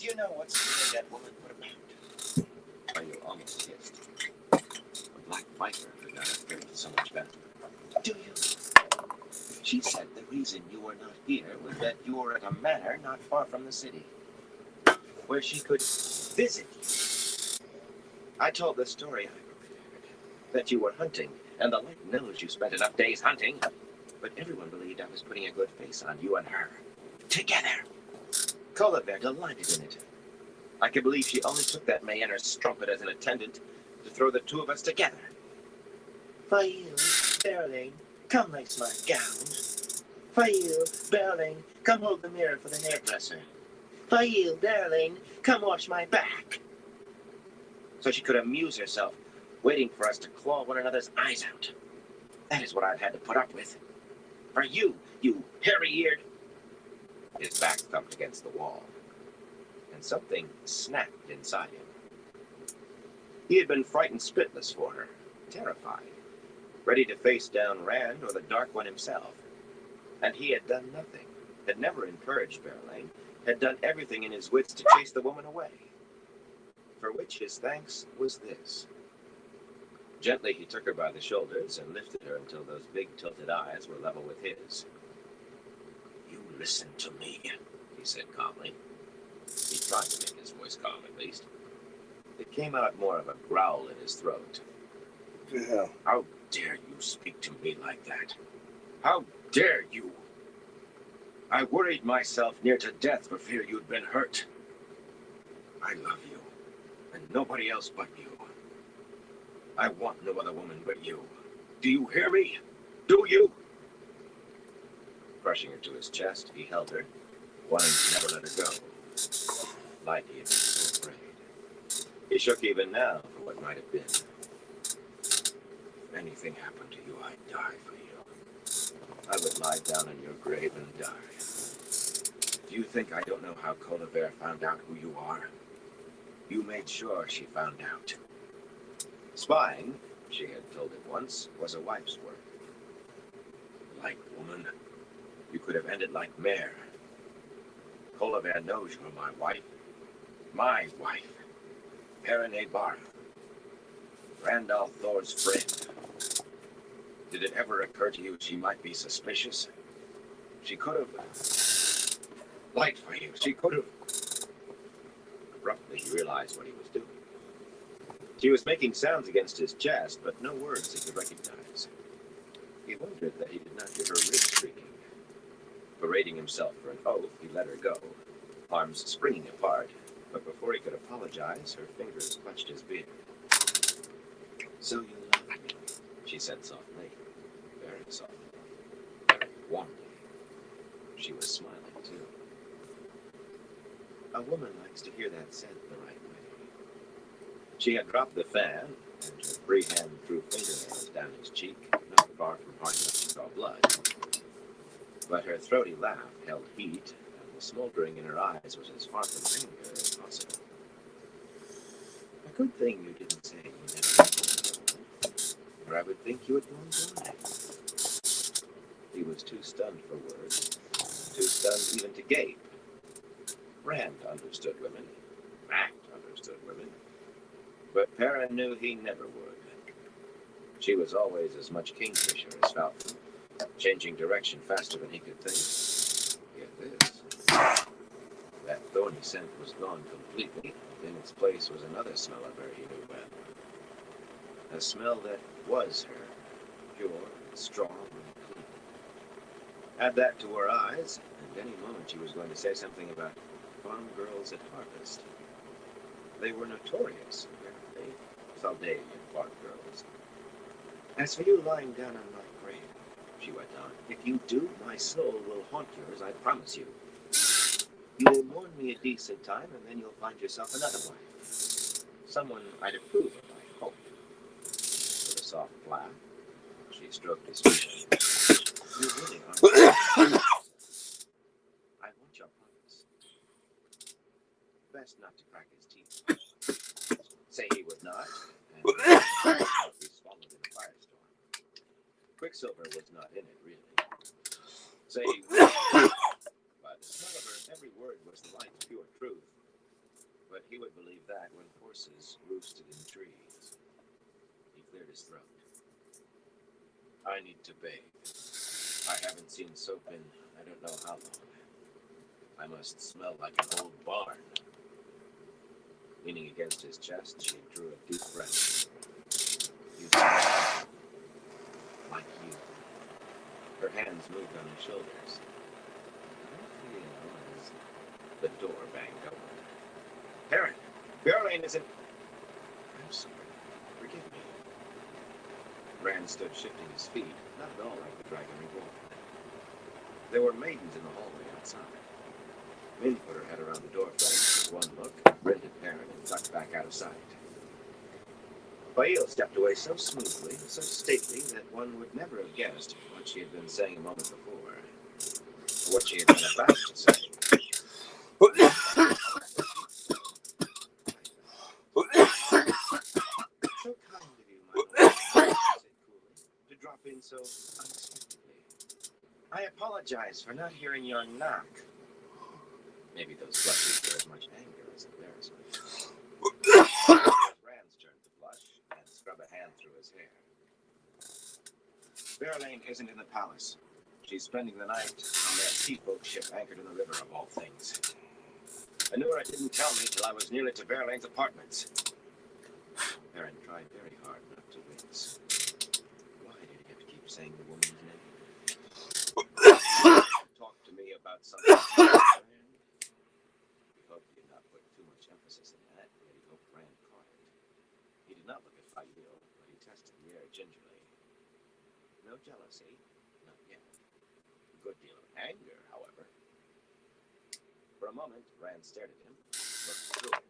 Do you know what's that woman put about? Why, you almost guessed. A black viper could not have fared so much better. Do you? She said the reason you were not here was that you were at a manor not far from the city, where she could visit you. I told the story I prepared, that you were hunting, and the light knows you spent enough days hunting, but everyone believed I was putting a good face on you and her. Together. Colabert delighted in it. I can believe she only took that Mayenner strumpet as an attendant to throw the two of us together. For you, Berling, come lace my gown. For you, Berling, come hold the mirror for the hairdresser. For you, Berling, come wash my back. So she could amuse herself, waiting for us to claw one another's eyes out. That is what I've had to put up with. For you, you hairy-eared... His back thumped against the wall, and something snapped inside him. He had been frightened spitless for her, terrified, ready to face down Rand or the Dark One himself. And he had done nothing, had never encouraged Berlain, had done everything in his wits to chase the woman away. For which his thanks was this. Gently he took her by the shoulders and lifted her until those big tilted eyes were level with his. You listen to me, he said calmly. He tried to make his voice calm at least. It came out more of a growl in his throat. Yeah. How dare you speak to me like that? How dare you? I worried myself near to death for fear you'd been hurt. I love you, and nobody else but you. I want no other woman but you. Do you hear me? Do you? Crushing her to his chest, he held her, wanting to never let her go. Like he had been so afraid. He shook even now for what might have been. If anything happened to you, I'd die for you. I would lie down in your grave and die. Do you think I don't know how Colabert found out who you are? You made sure she found out. Spying, she had told him once, was a wife's work. Like woman, you could have ended like Mare. Colabert knows you're my wife. My wife. Perrine Barra. Randolph Thor's friend. Did it ever occur to you she might be suspicious? She could have lied for you. She could have... Abruptly, he realized what he was doing. She was making sounds against his chest, but no words he could recognize. He wondered that he did not hear her ribs creaking. Berating himself for an oath, he let her go, arms springing apart, but before he could apologize, her fingers clutched his beard. So you love me, she said softly, very softly, very warmly. She was smiling, too. A woman likes to hear that said the right way. She had dropped the fan, and her free hand threw fingernails down his cheek, not far from hard enough to draw blood. But her throaty laugh held heat, and the smoldering in her eyes was as far from anger as possible. A good thing you didn't say you never did, or I would think you had gone blind. He was too stunned for words, too stunned even to gape. Rand understood women. Matt understood women. But Perrin knew he never would. She was always as much kingfisher as falcon, changing direction faster than he could think. Yet this... That thorny scent was gone completely, and in its place was another smell of her he knew well. A smell that was her, pure, strong, and clean. Add that to her eyes, and any moment she was going to say something about farm girls at harvest. They were notorious, apparently, Saldavian farm girls. As for you lying down on my grave, she went on, if you do, my soul will haunt yours, I promise you. You will mourn me a decent time, and then you'll find yourself another wife. Someone I'd approve of, I hope. With a soft laugh, she stroked his face. You really are. I want your promise. Best not to crack his teeth. Say he would not, and be swallowed in a firestorm. Quicksilver was not in it, really. Say he would. By the smell of her, every word was the light's pure truth. I need to bathe. I haven't seen soap in I don't know how long. I must smell like an old barn. Leaning against his chest, she drew a deep breath. You smell like you. Her hands moved on his shoulders. I feel as the door banged open. Perrin! Bjorlane isn't... I'm sorry. Forgive me. Rand stood shifting his feet, not at all like the Dragon Reborn. There were maidens in the hallway outside. Min put her head around the doorframe, one look, grinned at Perrin, and ducked back out of sight. Fail stepped away so smoothly, so stately, that one would never have guessed what she had been saying a moment before, or what she had been about to say. So kind of you, my lord, she said coolly, to drop in so unexpectedly. I apologize for not hearing your knock. Maybe those blushes were as much anger as embarrassment. It was Rand's turn to blush and scrub a hand through his hair. Bjorlane isn't in the palace. She's spending the night on that seafolk ship anchored in the river, of all things. Anura didn't tell me till I was nearly to Bjorlane's apartments. Perrin tried very hard not to wince. Why did he have to keep saying the woman's name? Talk to me about something. He hoped he did not put too much emphasis in that, yet he hoped Rand caught it. He did not look at Fail, but he tested the air gingerly. No jealousy, not yet. A good deal of anger, however. For a moment, Rand stared at him, looked through him,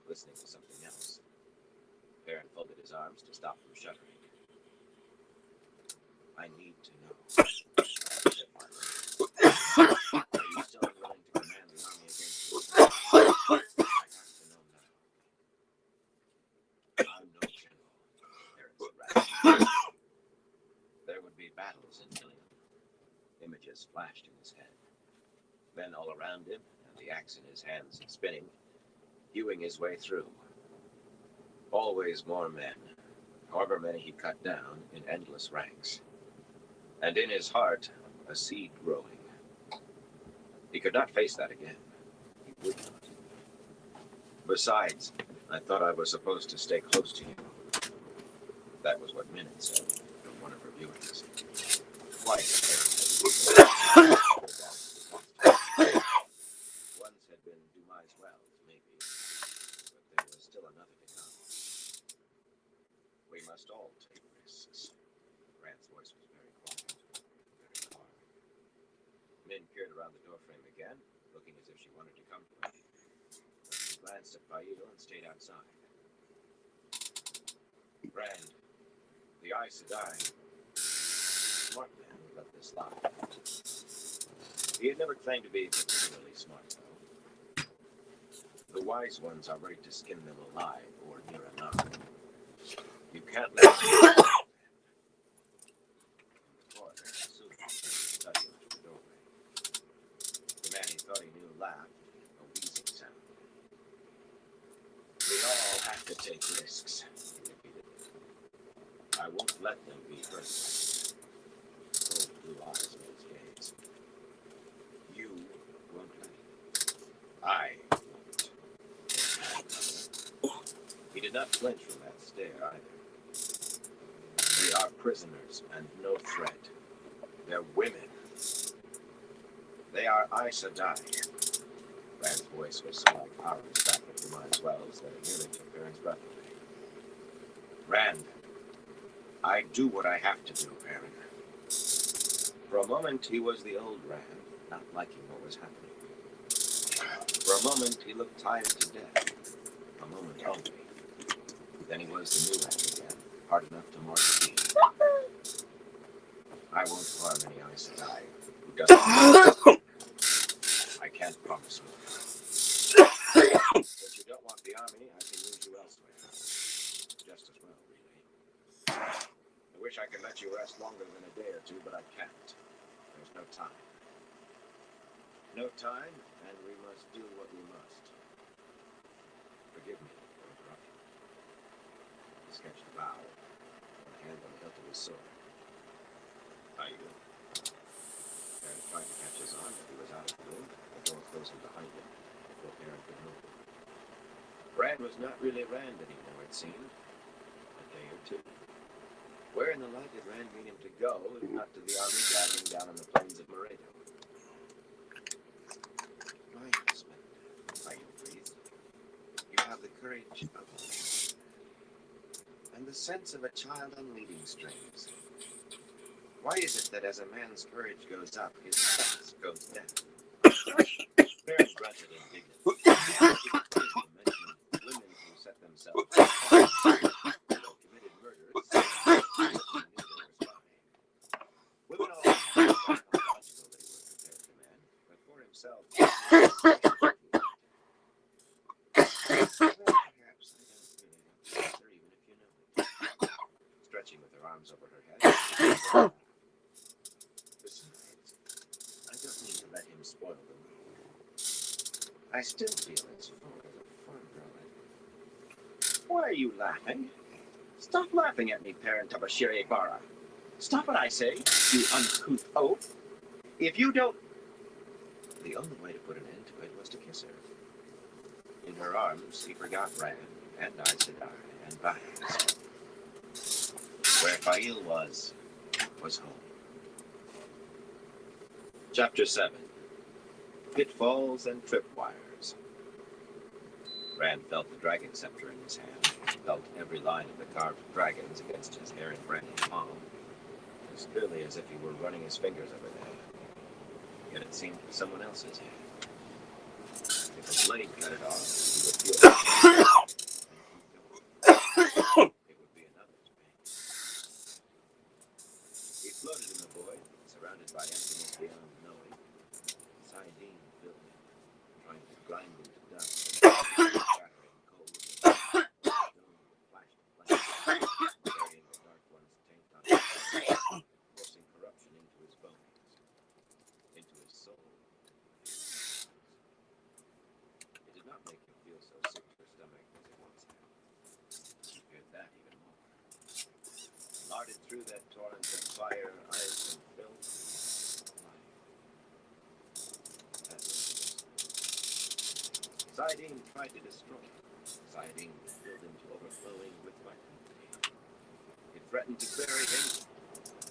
listening to something else. Perrin folded his arms to stop from shuddering. I need to know, said Margaret. Are you still willing to command the army against me? I have to know now. I'm no general, Perrin said rapidly. There would be battles in Ilium. Images flashed in his head. Men all around him, and the axe in his hands spinning, hewing his way through. Always more men, however many he cut down in endless ranks. And in his heart, a seed growing. He could not face that again. He would not. Besides, I thought I was supposed to stay close to you. That was what Min had said from one of her viewings. Twice, once had been Dumai's Wells, maybe, but there was still another to come. We must all take risks. Rand's voice was very quiet, very hard. Min peered around the doorframe again, looking as if she wanted to come to him. But she glanced at Fail and stayed outside. Rand, the Aes Sedai. Smart man would let this slide. He had never claimed to be particularly smart, though. The wise ones are ready to skin them alive or near enough. You can't let them go. Studying through the doorway. The man he thought he knew laughed, a wheezing sound. We all have to take risks, he repeated. I won't let them be hurt. Cold blue eyes met his gaze. You won't let me. I won't. He did not flinch from that stare either. They are prisoners and no threat. They're women. They are Aes Sedai. Rand's voice was so like Aaron's back at Dumai's Wells that it nearly took Perrin's breath away. Rand, I do what I have to do, Perrin. For a moment, he was the old Rand, not liking what was happening. For a moment, he looked tired to death. A moment only. Then he was the new Rand again, hard enough to mark the beat. I won't harm any Aes Sedai who doesn't. I can't promise more. Since you don't want the army, I can use you elsewhere. Just as well, really. I wish I could let you rest longer than a day or two, but I can't. There's no time. No time, and we must do what we must. Forgive me for interrupting. He sketched a bow, one hand on the hilt of his sword. Are you? Aaron tried to catch his arm, but he was out of the room. The door closing behind him before Aaron could move. Rand was not really Rand anymore, it seemed. A day or two. Where in the light did Rand mean him to go, if not to the army gathering down on the plains of Moredo? My husband, Faye breathed. You have the courage of a man, and the sense of a child on leading strings. Why is it that as a man's courage goes up, his sex goes down? Baron grunted indignantly. He mentioned women who set themselves on fire, who committed murders, and knew they were spying. Women always thought it logical that he was prepared to man, but for himself, perhaps I don't really answer, even if you know it. Stretching with her arms over her head. Besides, I don't mean to let him spoil the mood. I still feel as fond as a farm girl. Why are you laughing? Stop laughing at me, parent of a Shiri Bara. Stop it, I say, you uncouth oaf. If you don't... The only way to put an end to it was to kiss her. In her arms, he forgot Rand and Aes Sedai and Bayaz. Where Fail was home. Chapter 7. Pitfalls and Tripwires. Rand felt the dragon scepter in his hand, felt every line of the carved dragons against his hair and branding palm, as clearly as if he were running his fingers over them. Yet it seemed someone else's hand. If a blade cut it off, he would feel it. It would be another's pain. He floated in the void, surrounded by emptiness beyond knowing. Saidin filled him, trying to grind him to dust, shattering cold. Stone flashed flame, burying the dark one's taint on his body, forcing corruption into his bones, into his soul. It did not make him feel so sick to his stomach as it once had. He feared that even more. Larded through that torrent of fire, ice, and filth. That was Saidin tried to destroy it. Saidin filled him to overflowing with vitality. It threatened to bury him,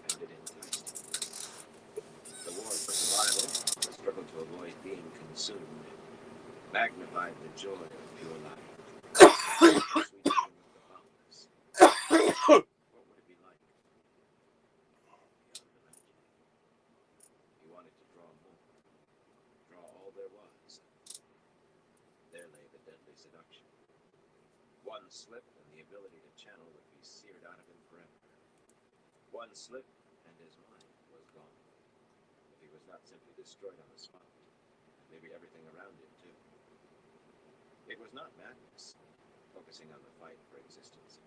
and it enticed him. The war for survival, the struggle to avoid being consumed, magnified the joy of pure life. Sweet feeling of the boundless. What would it be like? Beyond imagining. He wanted to draw more. Draw all there was. There lay the deadly seduction. One slip and the ability to channel would be seared out of him forever. One slip and his mind was gone. If he was not simply destroyed on the spot, maybe everything around him too. It was not madness, focusing on the fight for existence.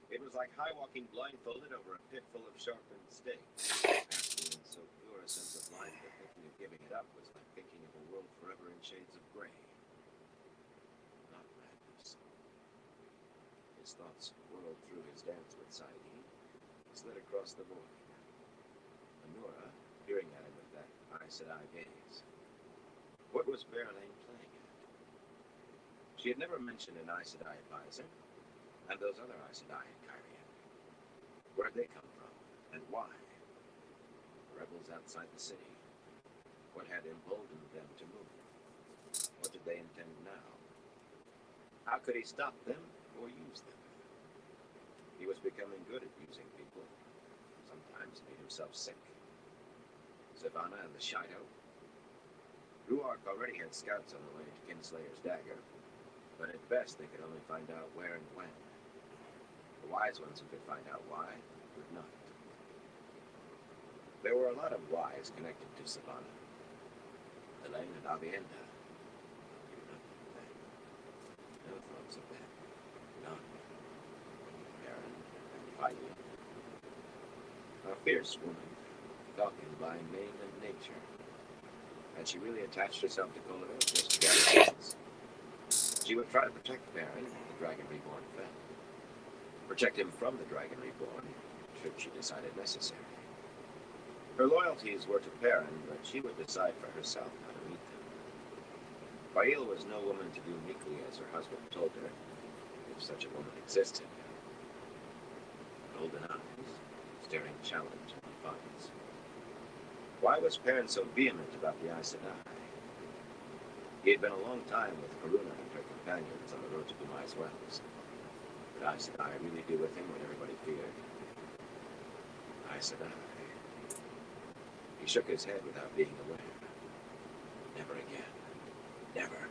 It was like high-walking blindfolded over a pit full of sharpened stakes, asking in so pure a sense of life that thinking of giving it up was like thinking of a world forever in shades of gray. Not madness. His thoughts whirled through his dance with Saidin, slid across the void. Anura, peering at him with that Aes Sedai gaze. What was Berelain playing at? She had never mentioned an Aes Sedai advisor, and those other Aes Sedai in Cairhien. Where had they come from, and why? Rebels outside the city. What had emboldened them to move? What did they intend now? How could he stop them or use them? He was becoming good at using people. Sometimes made himself sick. Zavanna and the Shido. Ruark already had scouts on the way to Kinslayer's dagger, but at best they could only find out where and when. The wise ones who could find out why would not. There were a lot of whys connected to Zavanna. Elaine and Avienda. Knew nothing of them. No thoughts of them. None. Aaron and Faye. A fierce woman, darkened by name and nature. Had she really attached herself to Kolorel just to gather evidence? She would try to protect Baron if the Dragon Reborn fell. Protect him from the Dragon Reborn, should she decide it necessary. Her loyalties were to Perrin, but she would decide for herself how to meet them. Fail was no woman to do meekly as her husband told her, if such a woman existed. Golden eyes, staring challenge and defiance. Why was Perrin so vehement about the Aes Sedai? He had been a long time with Karuna and her companions on the road to Dumai's Wells. Would Aes Sedai really be with him what everybody feared? Aes Sedai. He shook his head without being aware. Never again. Never.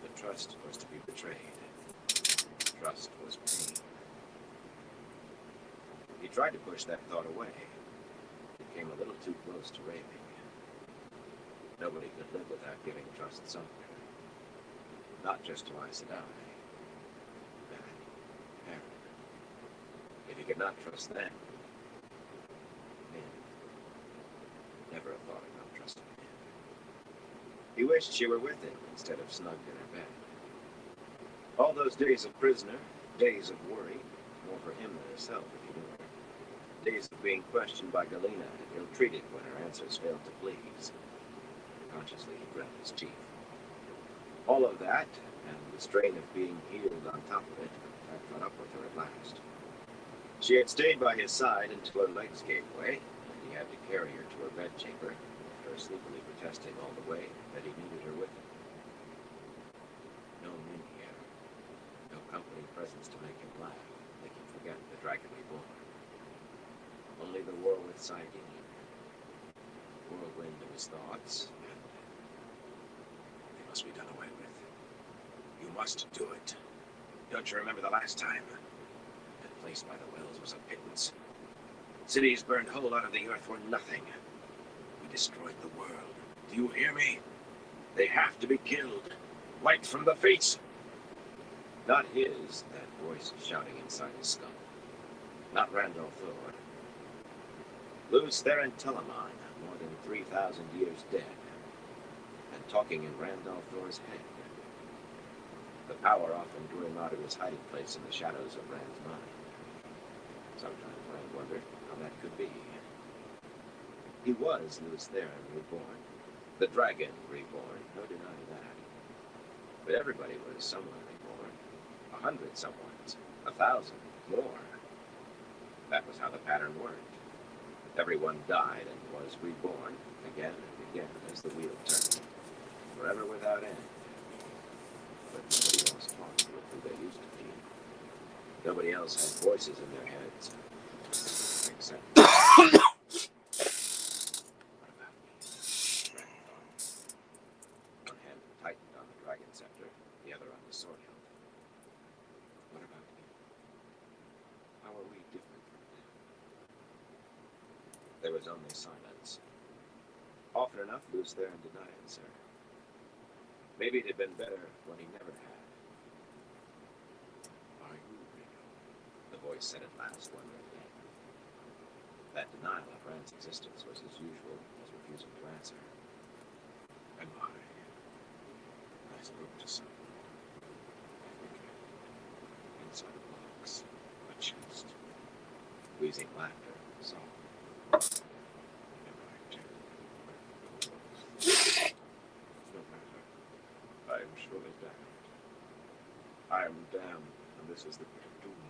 But trust was to be betrayed. Trust was pain. He tried to push that thought away. It came a little too close to raving. Nobody could live without giving trust somewhere. Not just to Aes Sedai. Perrin. If he could not trust them, never a thought about trusting him. He wished she were with him instead of snugged in her bed. All those days of prisoner, days of worry, more for him than herself, if he knew her. Days of being questioned by Galena and ill-treated when her answers failed to please. Consciously, he ground his teeth. All of that, and the strain of being healed on top of it, had caught up with her at last. She had stayed by his side until her legs gave way, and he had to carry her to her bedchamber, her sleepily protesting all the way that he needed her with him. No Min here. No company presence to make him laugh, make him forget the Dragon Reborn. Only the war with Saidin. Whirlwind of his thoughts, and they must be done away with. You must do it. Don't you remember the last time? That place by the wells was a pittance. Cities burned whole out of the earth were nothing. We destroyed the world. Do you hear me? They have to be killed. Wiped from the face. Not his, that voice shouting inside his skull. Not Randall Thor. Luz Theron Telamon, more than 3,000 years dead, and talking in Randall Thor's head. The power often drew him out of his hiding place in the shadows of Rand's mind. Sometimes Rand wondered how that could be. He was Luz Theron reborn. The dragon reborn, no denying that. But everybody was someone reborn. 100 someones, 1,000, more. That was how the pattern worked. Everyone died and was reborn again and again as the wheel turned, forever without end. But nobody else talked with who they used to be. Nobody else had voices in their heads, except what about me? Rand thought. One hand tightened on the dragon scepter, the other on the sword hilt. What about me? How are we different from them? There was only silence. Often enough, Luz Theron did not answer. Maybe it had been better when he never had. Are you real? The voice said at last one day. That denial of Rand's existence was as usual as refusing to answer. Am I? I spoke to someone. I forget. Inside a box. A chest. Wheezing laughter. Soft. I am surely damned. I am damned, and this is the pit of doom.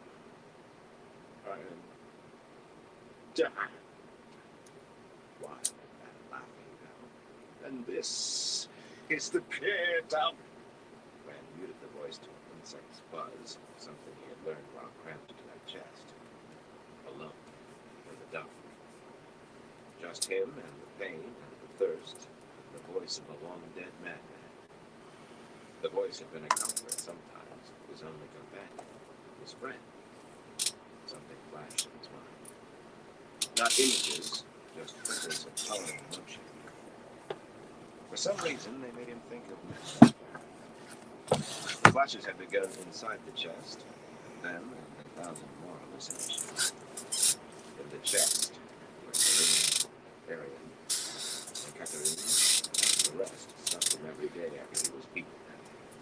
I am damned. Why am I laughing now? And this is the pit of... Rand muted the voice to an insect's buzz, something he had learned while cramped into that chest. Alone, in the dark. Just him and the pain and the thirst, and the voice of a long-dead madman. The voice had been a comfort sometimes, his only companion, his friend. Something flashed in his mind. Not images, just twinkles of color and emotion. For some reason, they made him think of Matt. The flashes had begun inside the chest, and then, and 1,000 more hallucinations. In the chest, where Selene, Arian, and Catherine, and the rest stuck him every day after he was beaten.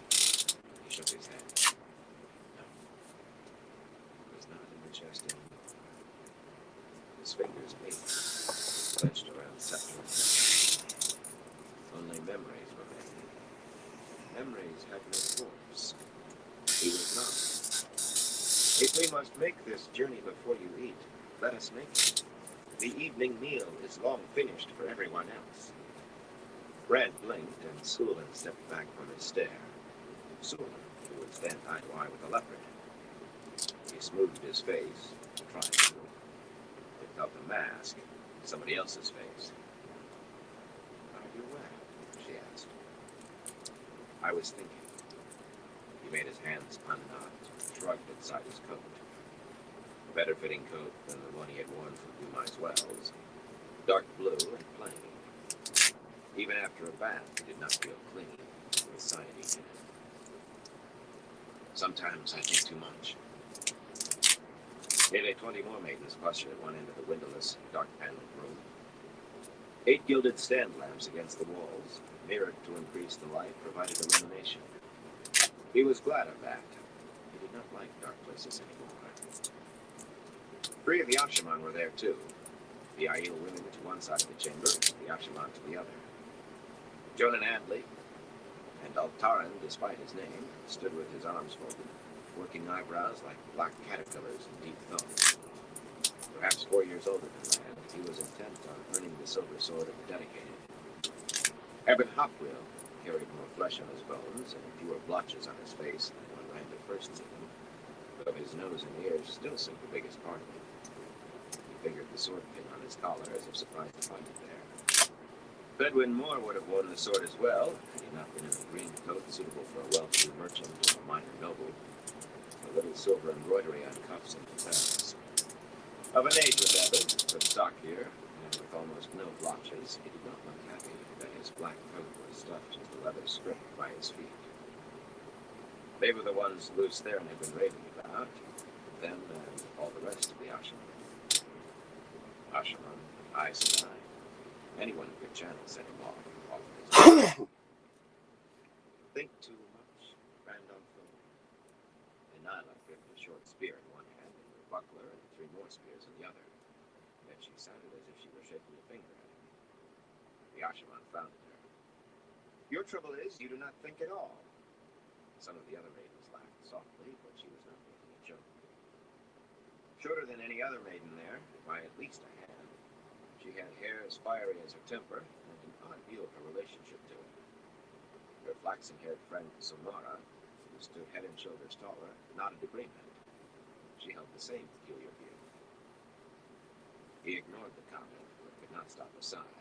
He shook his head. No. It was not in the chest anymore. His fingers ached. clenched around Septimus. Only memories remained. Memories had no force. He was not. If we must make this journey before you eat, let us make it. The evening meal is long finished for everyone else. Red blinked, and Sulin stepped back from his stare. Sulin, who would stand eye to eye with the leopard. He smoothed his face, trying to. Picked up the mask, somebody else's face. Are you well? She asked. I was thinking. He made his hands unknot, shrugged inside his coat. A better-fitting coat than the one he had worn from Dumais Wells. Dark blue and plain. Even after a bath, he did not feel clean, with cyanide in it. Sometimes I think too much. Nearly 20 more maidens clustered at one end of the windowless, dark-paneled room. 8 gilded stand lamps against the walls, mirrored to increase the light, provided illumination. He was glad of that. He did not like dark places anymore. 3 of the Ashaman were there too. The Aiel women to one side of the chamber, the Ashaman to the other. Jonan Adley and Altaran, despite his name, stood with his arms folded, working eyebrows like black caterpillars in deep thought. Perhaps 4 years older than Land, he was intent on earning the silver sword of the dedicated. Eben Hopwell carried more flesh on his bones and fewer blotches on his face than when Rand had first seen him, though his nose and ears still seemed the biggest part of him. He fingered the sword pin on his collar as if surprised to find it there. Bedwin Moore would have worn the sword as well, had he not been in a green coat suitable for a well-to-do merchant or a minor noble, a little silver embroidery on cuffs and lapels. Of an age with Eben, but stockier, and with almost no blotches, he did not look happy that his black coat was stuffed into the leather script by his feet. They were the ones Luce Theron had been raving about, them and all the rest of the Ashaman. Ashaman, Aes Sedai. Anyone who could channel set him off his Think too much, Randolph thought. And Nyla gripped a short spear in one hand and a buckler and 3 more spears in the other. Yet she sounded as if she were shaking a finger at him. The Ashaman frowned at her. Your trouble is you do not think at all. Some of the other maidens laughed softly, but she was not making a joke. Shorter than any other maiden there, by at least a hand. She had hair as fiery as her temper, and an odd view of her relationship to it. Her flaxen-haired friend Samara, who stood head and shoulders taller, nodded agreement. She held the same peculiar view. He ignored the comment, but could not stop a sigh.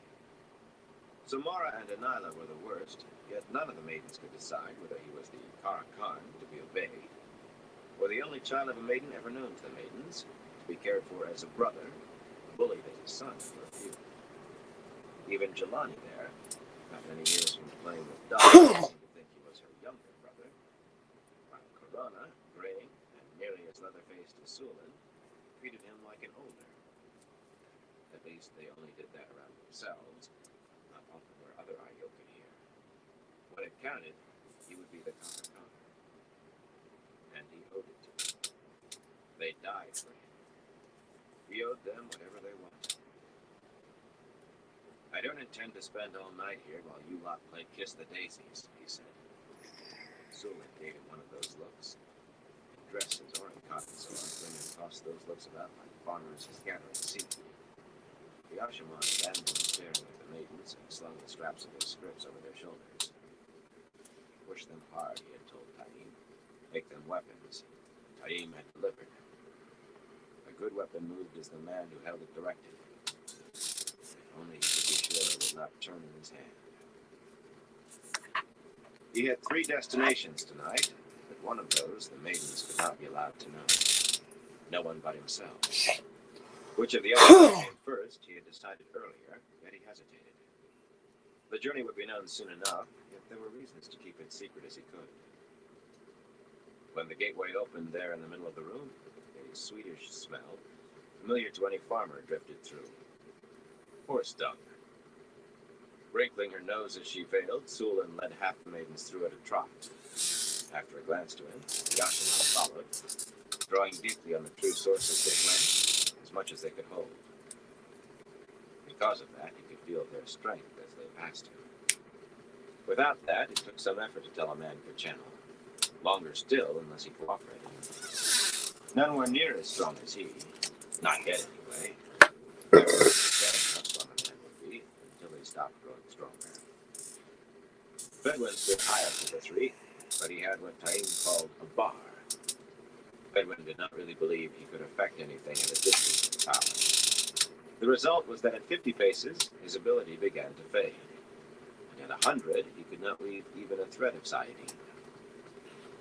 Samara and Anyla were the worst, yet none of the maidens could decide whether he was the Kara Khan to be obeyed, or the only child of a maiden ever known to the maidens, to be cared for as a brother, bullied as a son for a few. Even Jelani there, not many years from playing with dogs, seemed to think he was her younger brother, while Corona, grinning and nearly as leather-faced as Sulin, treated him like an older. At least they only did that around themselves, not often where other Aiel could hear. When it counted, he would be the Kara Khan. And he owed it to them. They died for him. He owed them whatever they wanted. I don't intend to spend all night here while you lot play Kiss the Daisies, he said. Sulin gave him one of those looks. Dressed as Orin cotton so often and tossed those looks about like farmers scattering seaweed. The Ashaman abandoned staring at the maidens and slung the scraps of their scripts over their shoulders. Push them hard, he had told Taim. Make them weapons. Taim had delivered. A good weapon moved as the man who held it directed. If only he could be sure it would not turn in his hand. He had 3 destinations tonight, but one of those the maidens could not be allowed to know. No one but himself. Which of the others came first, he had decided earlier, yet he hesitated. The journey would be known soon enough, yet there were reasons to keep it secret as he could. When the gateway opened there in the middle of the room, a sweetish smell, familiar to any farmer, drifted through. Horse dung. Wrinkling her nose as she veiled, Sulin led half the maidens through at a trot. After a glance to him, the Ashaman followed, drawing deeply on the true sources they went, as much as they could hold. Because of that, he could feel their strength as they passed him. Without that, it took some effort to tell a man could channel. Longer still, unless he cooperated. None were near as strong as he. Not yet, anyway. Never really said how strong a man would be until he stopped growing stronger. Bedouin stood highest of the three, but he had what Taim called a bar. Bedouin did not really believe he could affect anything at a distance of power. The result was that at 50 paces, his ability began to fade. And at 100, he could not leave even a thread of Saidin.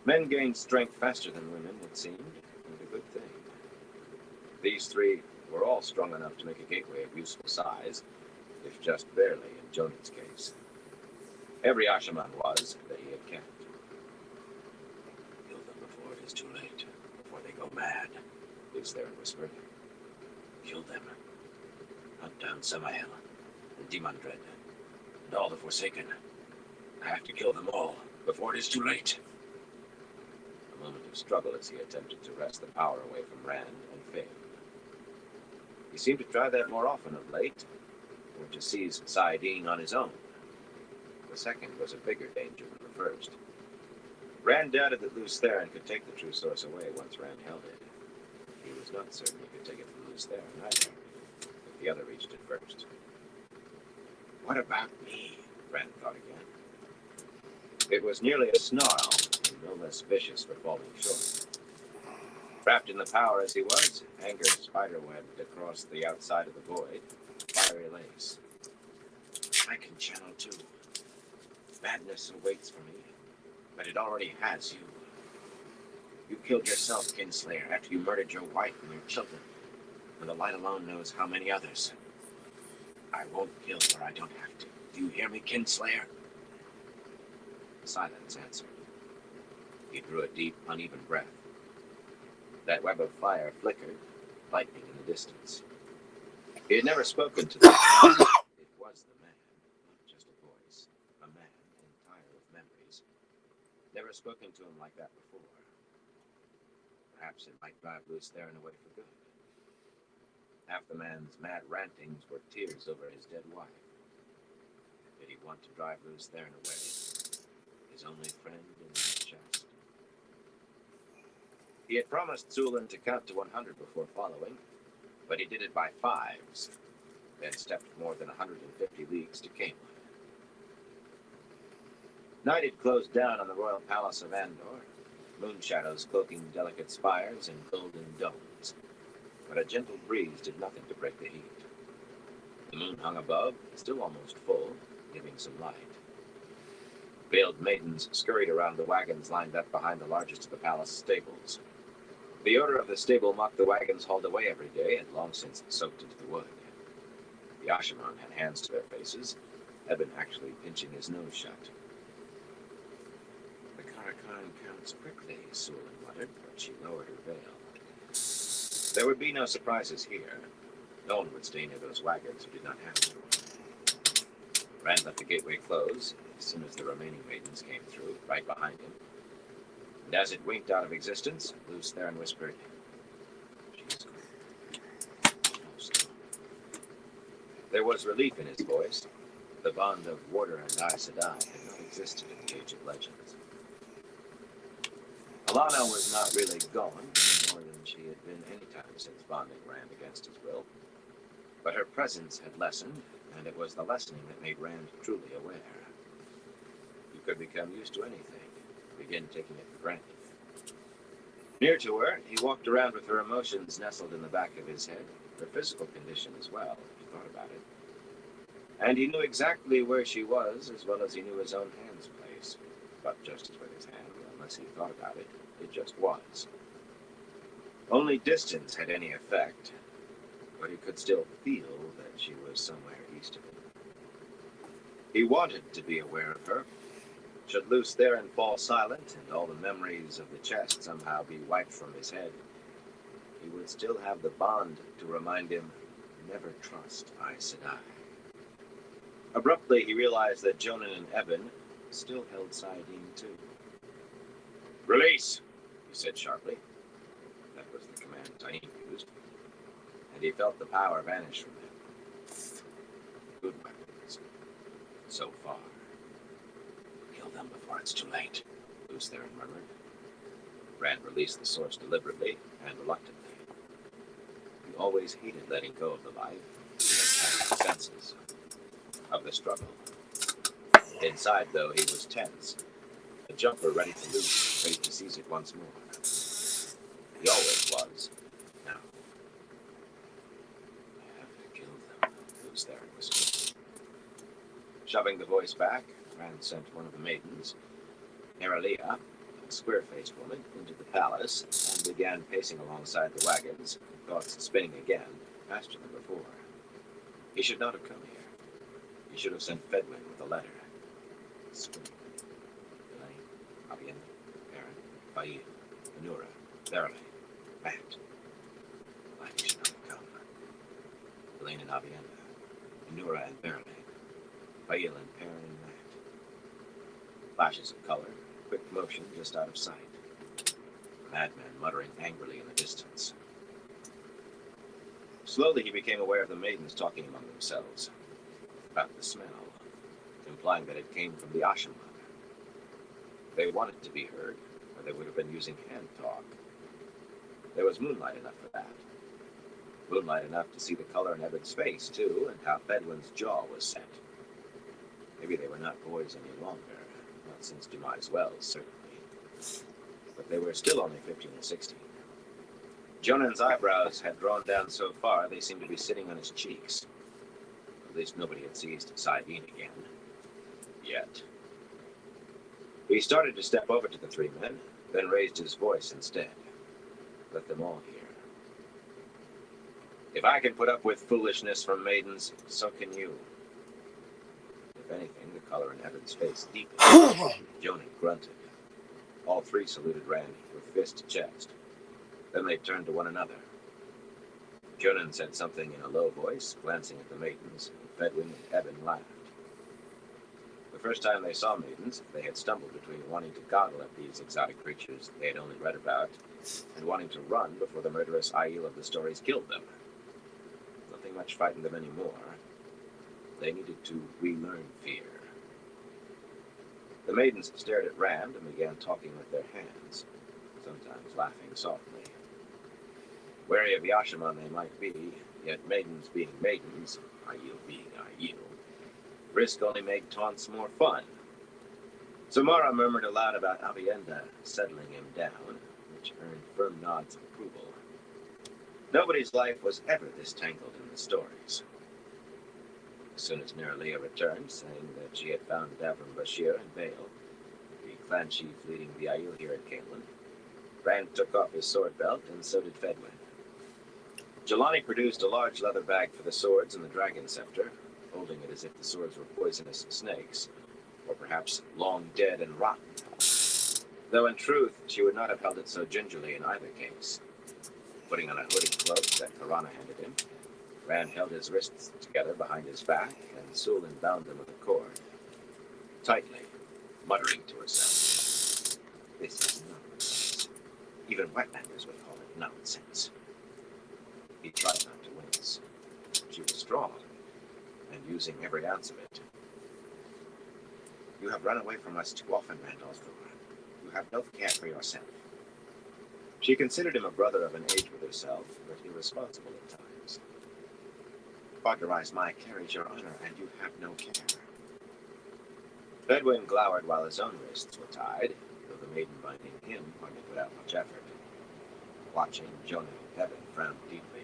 Men gained strength faster than women, it seemed, and a good thing. These three were all strong enough to make a gateway of useful size, if just barely in Jonan's case. Every Ashaman was that he had kept. Kill them before it is too late, before they go mad, Lews Therin whispered. Kill them. Hunt down Samael, and Dimandred, and all the Forsaken. I have to kill them all, before it is too late. A moment of struggle as he attempted to wrest the power away from Rand and failed. He seemed to try that more often of late, or to seize Saidin on his own. The second was a bigger danger than the first. Rand doubted that Lews Therin could take the true source away once Rand held it. He was not certain he could take it from Lews Therin either, if the other reached it first. What about me? Rand thought again. It was nearly a snarl, and no less vicious for falling short. Wrapped in the power as he was, anger spiderwebbed across the outside of the void, fiery lace. I can channel too. Madness awaits for me, but it already has you. You killed yourself, Kinslayer, after you murdered your wife and your children, and the light alone knows how many others. I won't kill where I don't have to. Do you hear me, Kinslayer? Silence answered. He drew a deep, uneven breath. That web of fire flickered, lightning in the distance. He had never spoken to them. It was the man, not just a voice. A man, entire with memories. Never spoken to him like that before. Perhaps it might drive Lews Therin away for good. Half the man's mad rantings were tears over his dead wife. Did he want to drive Lews Therin away? His only friend in his chest. He had promised Zulin to count to 100 before following, but he did it by fives, then stepped more than 150 leagues to Camelot. Night had closed down on the royal palace of Andor, moon shadows cloaking delicate spires and golden domes, but a gentle breeze did nothing to break the heat. The moon hung above, still almost full, giving some light. Veiled maidens scurried around the wagons lined up behind the largest of the palace stables. The odor of the stable mocked the wagons hauled away every day had long since soaked into the wood. The Ashaman had hands to their faces, Eben actually pinching his nose shut. The Karakan counts quickly, Sulin muttered, but she lowered her veil. There would be no surprises here. No one would stay near those wagons who did not have to. Rand let the gateway close as soon as the remaining maidens came through, right behind him. And as it winked out of existence, Lews Therin whispered, "She's gone." Almost. There was relief in his voice. The bond of Warder and Aes Sedai had not existed in the Age of Legends. Alana was not really gone, any more than she had been any time since bonding Rand against his will. But her presence had lessened, and it was the lessening that made Rand truly aware. You could become used to anything, begin taking it for granted. Near to her, he walked around with her emotions nestled in the back of his head, her physical condition as well, if he thought about it. And he knew exactly where she was, as well as he knew his own hand's place. But just as with his hand, unless he thought about it, it just was. Only distance had any effect, but he could still feel that she was somewhere east of him. He wanted to be aware of her. Should Lews Therin fall silent and all the memories of the chest somehow be wiped from his head, he would still have the bond to remind him, never trust Aes Sedai. Abruptly, he realized that Jonan and Eben still held Saidin too. "Release," he said sharply. That was the command Taim used, and he felt the power vanish from him. so far. Kill them before it's too late, Lews Therin murmured. Rand released the swords deliberately and reluctantly. He always hated letting go of the life, and the senses of the struggle. Inside, though, he was tense, a jumper ready to loose, ready to seize it once more. He always was. Now, I have to kill them, Lews Therin whispered. Shoving the voice back, Rand sent one of the maidens, Neralea, a square-faced woman, into the palace and began pacing alongside the wagons, thoughts spinning again, faster than before. He should not have come here. He should have sent Fedwin with a letter. Swing. Elaine, Avienda, Aaron, Fail, Anura, Verily, Matt. Why he should not have come. Elaine and Avienda, Anura and Verily, Fail and Perrin and Matt. Flashes of color, quick motion just out of sight. A madman muttering angrily in the distance. Slowly he became aware of the maidens talking among themselves about the smell, implying that it came from the Ashaman. They wanted to be heard, or they would have been using hand talk. There was moonlight enough for that. Moonlight enough to see the color in Evan's face, too, and how Fedwin's jaw was set. Maybe they were not boys any longer, not since Demise Wells, certainly. But they were still only 15 and 16. Jonan's eyebrows had drawn down so far they seemed to be sitting on his cheeks. At least nobody had seized Saidin again. Yet. He started to step over to the three men, then raised his voice instead. Let them all hear. If I can put up with foolishness from maidens, so can you. If anything, the color in Evan's face deepened. Jonan grunted. All three saluted Rand with fist to chest. Then they turned to one another. Jonan said something in a low voice, glancing at the maidens, and Fedwin and Evan laughed. The first time they saw maidens, they had stumbled between wanting to goggle at these exotic creatures they had only read about, and wanting to run before the murderous Aiel of the stories killed them. Nothing much frightened them anymore. They needed to relearn fear. The maidens stared at Rand and began talking with their hands, sometimes laughing softly. Wary of Yashaman they might be, yet maidens being maidens, Aiel being Aiel, risk only made taunts more fun. Samara murmured aloud about Avienda settling him down, which earned firm nods of approval. Nobody's life was ever this tangled in the stories. As soon as Neralea returned, saying that she had found Davram Bashir and Vale, the clan chief leading the Aiel here at Caelin, Rand took off his sword belt, and so did Fedwin. Jelani produced a large leather bag for the swords and the dragon scepter, holding it as if the swords were poisonous snakes, or perhaps long dead and rotten. Though in truth, she would not have held it so gingerly in either case. Putting on a hooded cloak that Karana handed him, Rand held his wrists together behind his back, and Sulin bound them with a cord. Tightly, muttering to herself. This is nonsense. Even wetlanders would call it nonsense. He tried not to wince. She was strong, and using every ounce of it. You have run away from us too often, Randolph. You have no care for yourself. She considered him a brother of an age with herself, but irresponsible at times. Bargerized my carries your honor, and you have no care. Fedwin glowered while his own wrists were tied, though the maiden binding him pointed without much effort. Watching, Jonah and Evan frowned deeply.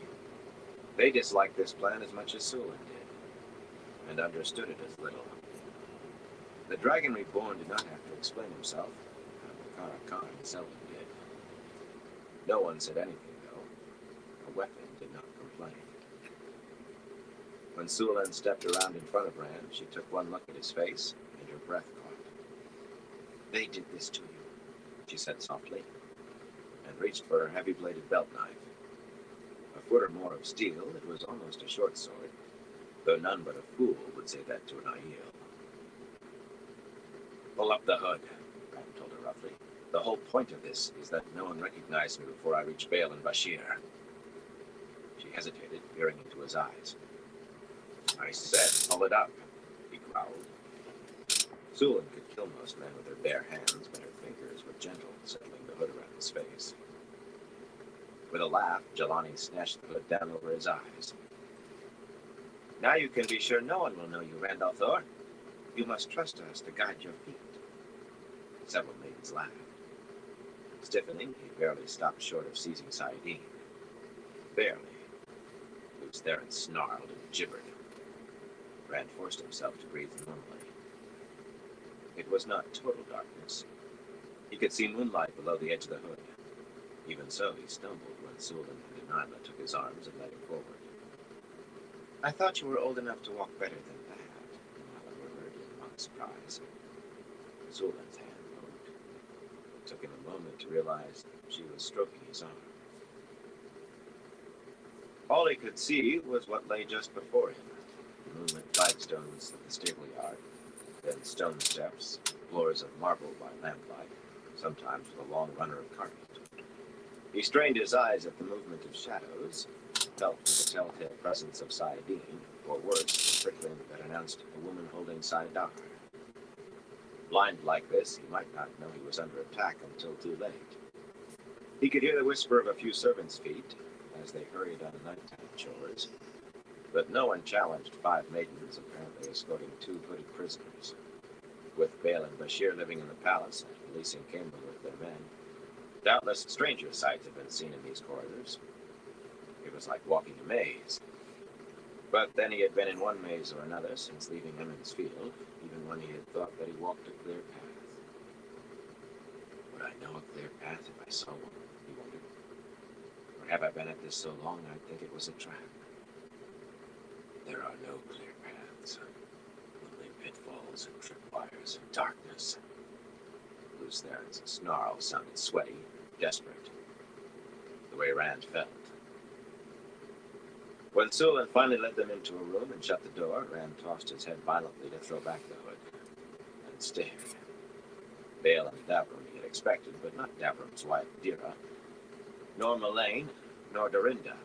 They disliked this plan as much as Sulin did, and understood it as little. The Dragon Reborn did not have to explain himself, and Kara Khan seldom did. No one said anything, though. A weapon did not complain. When Sulin stepped around in front of Rand, she took one look at his face, and her breath caught. They did this to you, she said softly, and reached for her heavy-bladed belt knife. A foot or more of steel, it was almost a short sword, though none but a fool would say that to an Aiel. Pull up the hood, Rand told her roughly. The whole point of this is that no one recognized me before I reached Vale and Bashir. She hesitated, peering into his eyes. I said, pull it up, he growled. Sulin could kill most men with her bare hands, but her fingers were gentle, settling the hood around his face. With a laugh, Jelani snatched the hood down over his eyes. Now you can be sure no one will know you, Randall Thor. You must trust us to guide your feet. Several maidens laughed. Stiffening, he barely stopped short of seizing Saidin. Barely. Luce Theron snarled and gibbered. Rand forced himself to breathe normally. It was not total darkness. He could see moonlight below the edge of the hood. Even so, he stumbled when Sulin and Nyla took his arms and led him forward. I thought you were old enough to walk better than that, Nyla murmured in mock surprise. Sulin's hand moved. It took him a moment to realize she was stroking his arm. All he could see was what lay just before him. The moonlit flagstones of the stable yard, then stone steps, floors of marble by lamplight, sometimes with a long runner of carpet. He strained his eyes at the movement of shadows, felt the telltale presence of Saidin, or worse, the prickling that announced a woman holding Saidar. Blind like this, he might not know he was under attack until too late. He could hear the whisper of a few servants' feet as they hurried on nighttime chores, but no one challenged 5 maidens apparently escorting 2 hooded prisoners. With Bale and Bashir living in the palace and policing Cambridge with their men, doubtless stranger sights had been seen in these corridors. It was like walking a maze. But then he had been in one maze or another since leaving Emmons Field, even when he had thought that he walked a clear path. Would I know a clear path if I saw one? He wondered. Or have I been at this so long I'd think it was a trap? There are no clear paths, only pitfalls and tripwires and darkness. Luce Theron's snarl sounded sweaty, desperate, the way Rand felt. When Sulin finally led them into a room and shut the door, Rand tossed his head violently to throw back the hood, and stared. Bale and Davram he had expected, but not Davram's wife, Dira, nor Mullane, nor Dorinda.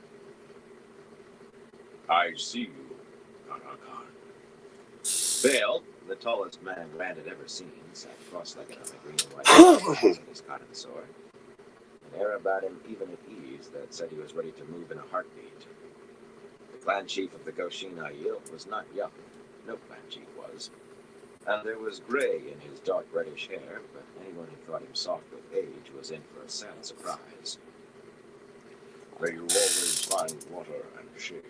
I see you, Karakan. Bale, the tallest man Rand had ever seen, sat cross-legged on the green and white with his cotton sword, an air about him even at ease that said he was ready to move in a heartbeat. The clan chief of the Goshin Aiel was not young, no clan chief was, and there was gray in his dark reddish hair, but anyone who thought him soft with age was in for a sad surprise. May you always find water and shade.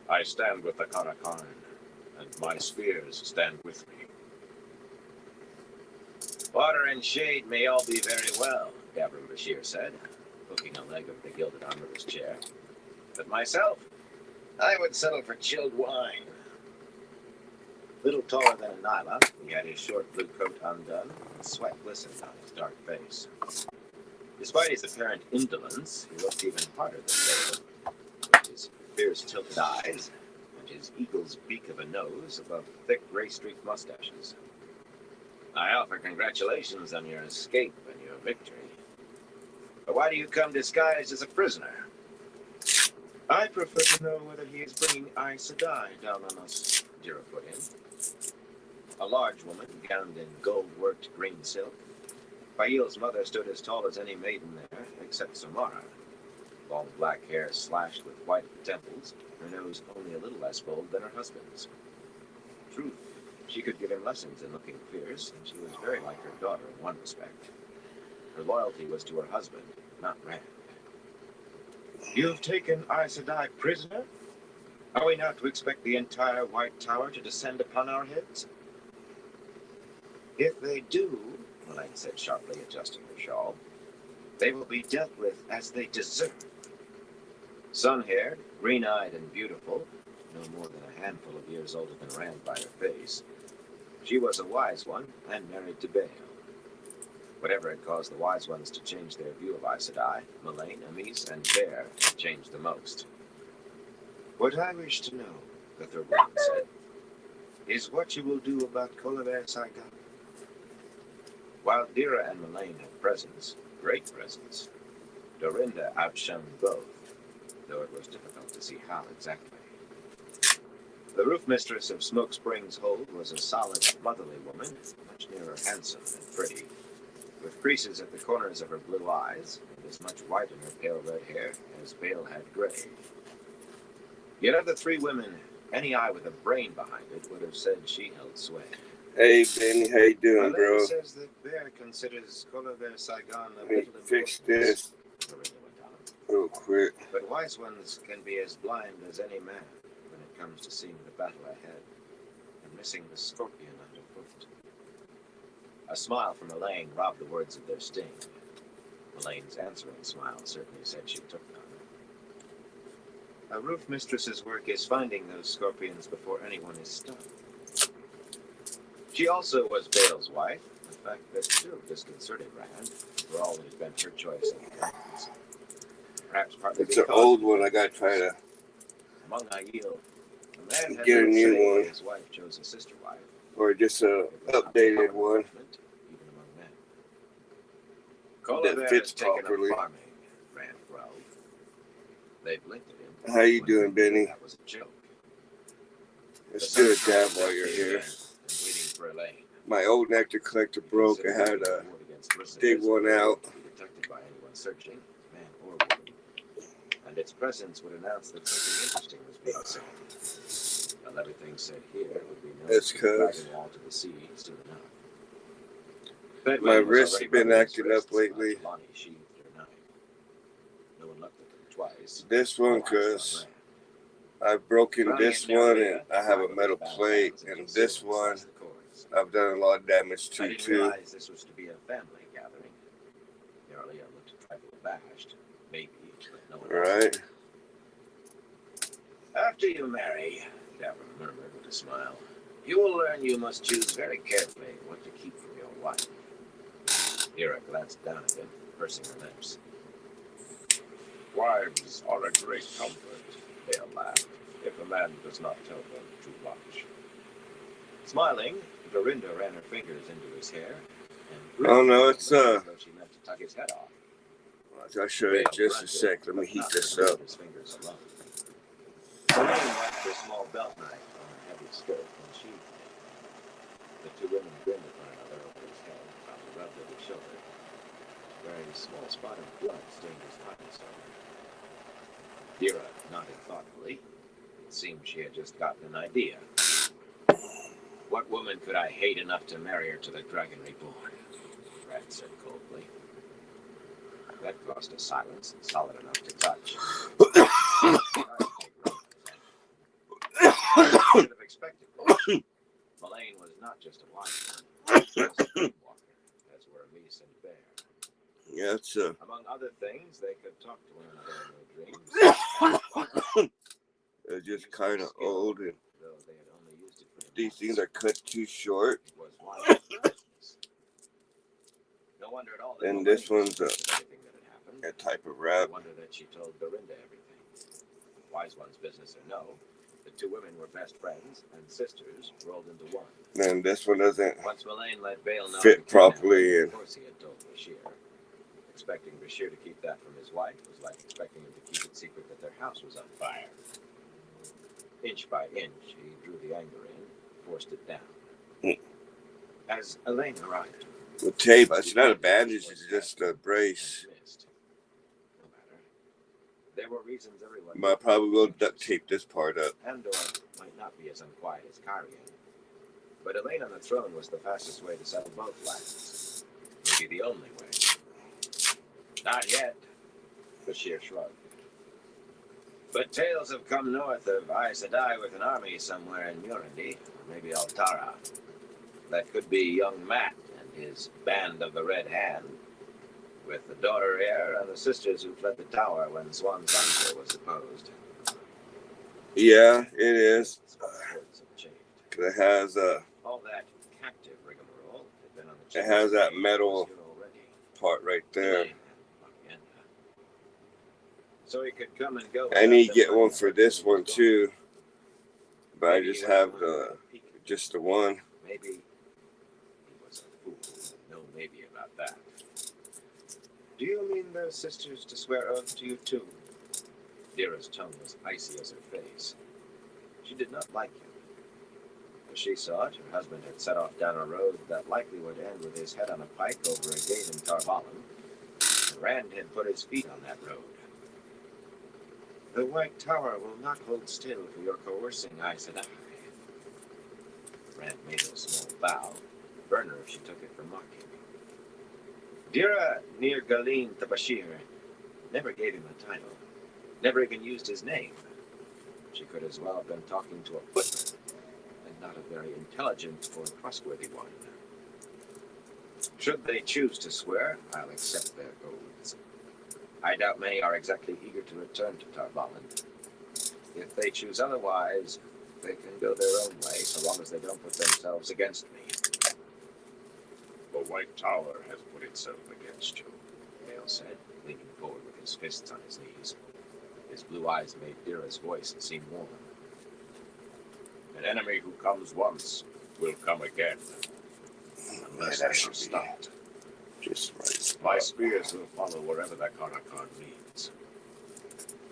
I stand with the Karakan, and my spears stand with me. Water and shade may all be very well, Davram Bashir said, hooking a leg of the gilded arm of his chair. But myself, I would settle for chilled wine. Little taller than Nyla, he had his short blue coat undone, and sweat glistened on his dark face. Despite his apparent indolence, he looked even harder than Bale, with his fierce tilted eyes and his eagle's beak of a nose above thick gray-streaked mustaches. I offer congratulations on your escape and your victory. But why do you come disguised as a prisoner? I prefer to know whether he is bringing Aes Sedai down on us, Dira put in. A large woman, gowned in gold-worked green silk. Fail's mother stood as tall as any maiden there, except Samara. Long black hair slashed with white at the temples, her nose only a little less bold than her husband's. Truth, she could give him lessons in looking fierce, and she was very like her daughter in one respect. Her loyalty was to her husband, not Rand. You've taken Aes Sedai prisoner? Are we not to expect the entire White Tower to descend upon our heads? If they do, Mullane said sharply, adjusting her shawl, they will be dealt with as they deserve. Sun-haired, green-eyed, and beautiful, no more than a handful of years older than Rand by her face, she was a wise one and married to Bale. Whatever had caused the wise ones to change their view of Aes Sedai, Mullane, Amis, and Bear had changed the most. What I wish to know, the third woman said, is what you will do about Kolaver Saigon. While Dira and Mullane had presence, great presence, Dorinda outshone both, though it was difficult to see how exactly. The roof mistress of Smoke Springs Hold was a solid, motherly woman, much nearer handsome than pretty, with creases at the corners of her blue eyes, and as much white in her pale red hair as Bale had gray. Yet of the three women, any eye with a brain behind it would have said she held sway. Hey, Benny, how you doing, Malaine bro? says that Bear considers Colbert Saigon of Let me little fix importance, this Miranda went on. real quick. But wise ones can be as blind as any man when it comes to seeing the battle ahead and missing the scorpion underfoot. A smile from Elaine robbed the words of their sting. Elaine's answering smile certainly said she took none. A roof mistress's work is finding those scorpions before anyone is stung. She also was Bale's wife, a fact that still disconcerted Rand, for all it had been her choice of the perhaps partly It's an because old one. I gotta try to among Aiel, a man had get a little new say when one. his wife chose a sister wife. or just a It was not updated common one arrangement, even among men. that Colbert fits has taken up properly. farming, Rand growled. They blinked at him. How you when doing, they knew Benny? that was a joke. Let's The do a sun dab shone while down you're the here. event and waiting for Elaine. My old nectar collector broke. I had to dig one out. Detected by anyone searching, man or woman, and its presence would announce that something interesting was being said. Well, everything said here would be known That's to the 'cause dragon wall to the sea soon enough. my Bedwin was wrist's already been rubbing his acting up wrists while lately. Lonnie sheathed her knife. No one looked at them twice. This one, All eyes on 'cause Rand. I've broken Running this it down one, there, and I have a Rand metal was battle plate, bands and concealed this and one sliced the cords. I've done a lot of damage I to didn't too. realize this was to be a family gathering. Earlier looked a trifle abashed, maybe, but no one else. Right? After you marry, Davin murmured with a smile, you will learn you must choose very carefully what to keep from your wife. Ira glanced down at him, pursing her lips. Wives are a great comfort, Bale laughed, if a man does not tell them too much. Smiling, Dorinda ran her fingers into his hair and Oh, no, it's, as though she meant to tug his head off. I'll show you in just a sec. Let me heat this up. His fingers alone. Elaine wiped her small belt knife on her heavy skirt and sheathed it. The two women grinned at one another over his head while he rubbed at his shoulder. A very small spot of blood stained his cotton stone. Dira nodded thoughtfully. It seemed she had just gotten an idea. What woman could I hate enough to marry her to the Dragon Reborn? Rand said coldly. That caused a silence solid enough to touch. I should have expected that. Malaine was not just a wise one, she was a dreamwalker, as were Mise and Bear. Yeah, it's Among other things, they could talk to one another in their dreams. they're just kind of old, and Though they had only used it for these things are cut too short. It was wise. No wonder at all that And Malaine this one's suspected everything that had happened. a type of No wrap. wonder that she told Dorinda everything. Wise one's business or no, the two women were best friends and sisters rolled into one. And this one doesn't Once Malaine let Bale know fit the kidnapping, properly, and of course he had told Bashir. Expecting Bashir to keep that from his wife was like expecting him to keep it secret that their house was on fire. Inch by inch, he drew the anger in, forced it down. As Elaine arrived, with tape, it's not a bandage, it's just a brace. no matter. There were reasons everyone. But I probably will duct tape this part up. Andor might not be as unquiet as Kyrian, but Elaine on the throne was the fastest way to settle both lands. Maybe the only way. Not yet, Bashir shrugged. But tales have come north of Aes Sedai with an army somewhere in Murundi, or maybe Altara. That could be young Matt and his band of the Red Hand, with the daughter heir and the sisters who fled the tower when Swan Sansa was opposed. Yeah, it is. Words have changed. 'Cause it has All that captive rigmarole had been on the it has that chief's metal here already. part right there. So he could come and go. I need to get one for this one too. But I just have just the one. Maybe he was a fool. No maybe about that. Do you mean those sisters to swear oath to you too? Dira's tongue was icy as her face. She did not like him. As she saw it, her husband had set off down a road that likely would end with his head on a pike over a gate in Tarvallen, and Rand had put his feet on that road. The White Tower will not hold still for your coercing, Aes Sedai. Rand made a small bow. Burn her if she took it for mocking. Dira Nir Galin Tabashir never gave him a title, never even used his name. She could as well have been talking to a footman, and not a very intelligent or trustworthy one. Should they choose to swear, I'll accept their oaths. I doubt many are exactly eager to return to Tarvallen. If they choose otherwise, they can go their own way, so long as they don't put themselves against me. The White Tower has put itself against you. Hale said, leaning forward with his fists on his knees. His blue eyes made Dira's voice seem warm. An enemy who comes once will come again. Unless that they should are be stopped. just right. My spears will follow wherever the Karakhan leads.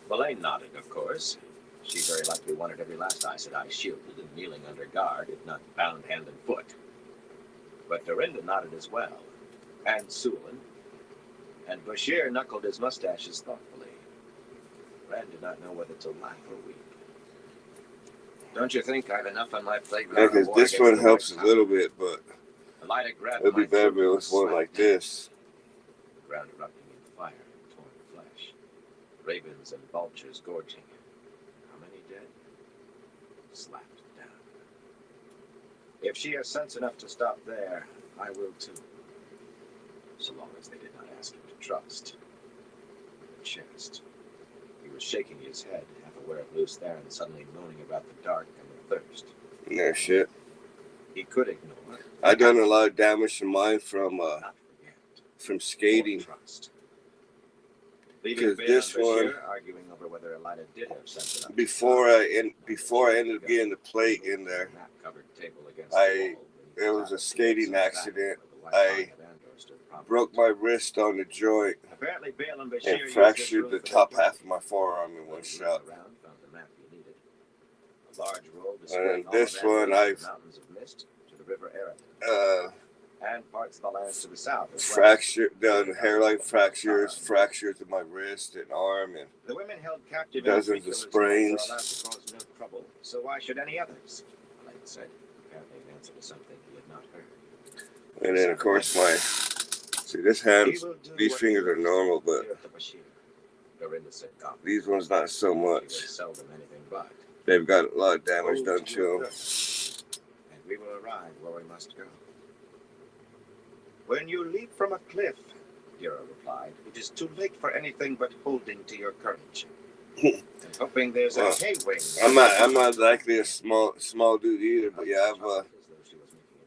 Belaine nodded, of course. She very likely wanted every last Aes Sedai shielded and kneeling under guard, if not bound hand and foot. But Dorinda nodded as well, and Sulin, and Bashir knuckled his mustaches thoughtfully. Rand did not know whether to laugh or weep. Don't you think I've enough on my plate? Yeah, because this one helps a little bit, but Elida grabbed it'd be my better if throat it and was one slapped like down. this. The ground erupting in fire and torn flesh. Ravens and vultures gorging. How many dead? Slapped down. If she has sense enough to stop there, I will too. So long as they did not ask him to trust. The chest. He was shaking his head, half aware of Luce Theron suddenly moaning about the dark and the thirst. No shit. He could ignore. I done a lot of damage to mine from Not forget. skating. Or trust. Leaving 'Cause Bail this and Bashir one- arguing over whether Elida did have sense enough to Before stop. I ended up getting the plate in there, it was a skating accident. I broke my wrist on the joint Apparently, Bail and Bashir and used fractured this the room for top their half of my forearm in one Looking shot. around, found the map he needed. A large roll And displaying all this of one, Andor, from I've the mountains of mist to the river Eridan, and parts of the lands to the south as well. fractured, done hairline fractures in my wrist and arm, and The women held captive dozens of Africans sprains. were allowed to cause no trouble, so why should any others? Elaine said, apparently in answer to something he had not heard. and then of course my this hand, He will do these what fingers he are wills, normal, but dear to Bashir. Dorinda said calmly. these ones not so She much. was seldom anything but. They've got a lot of damage Oh, done to them. And we will arrive where we must go. When you leap from a cliff, Dira replied, it is too late for anything but holding to your courage. And hoping there's a Well, hay-wing. I'm not likely a small dude either, but yeah,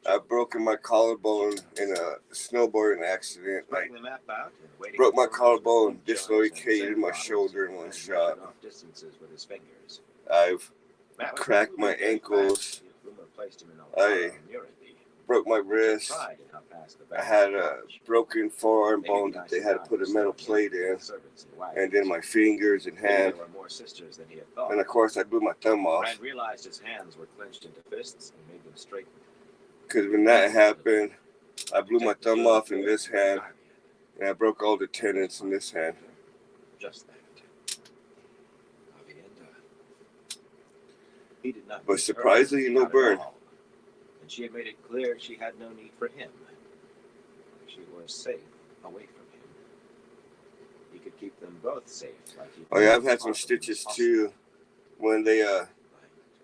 I've broken my collarbone in a snowboarding accident. I Spreading the map out and waiting broke my for collarbone, wind chimes dislocated and my sand shoulder in bottles, one and shot. measured off distances with his fingers. I've Matt was cracked probably my very ankles. fast if rumor placed him in I Alhara or Murad'Dib. broke my Took wrist. pride in how fast the I band had a marched. broken forearm Maybe bone the that they had to put a metal plate in, servants and and then my fingers and Maybe hand, there were more sisters than he had thought. and of course I blew my thumb off. Rand realized his hands were clenched into fists and made them straighten. Because when that happened, I blew my thumb off in this hand, and I broke all the tendons in this hand. Just that. Avienda. He did not But need her, surprisingly, no not at burn. all. And she had made it clear she had no need for him. She was safe away from him. He could keep them both safe. Like he Oh yeah, I've did had some possible stitches possible. too. When they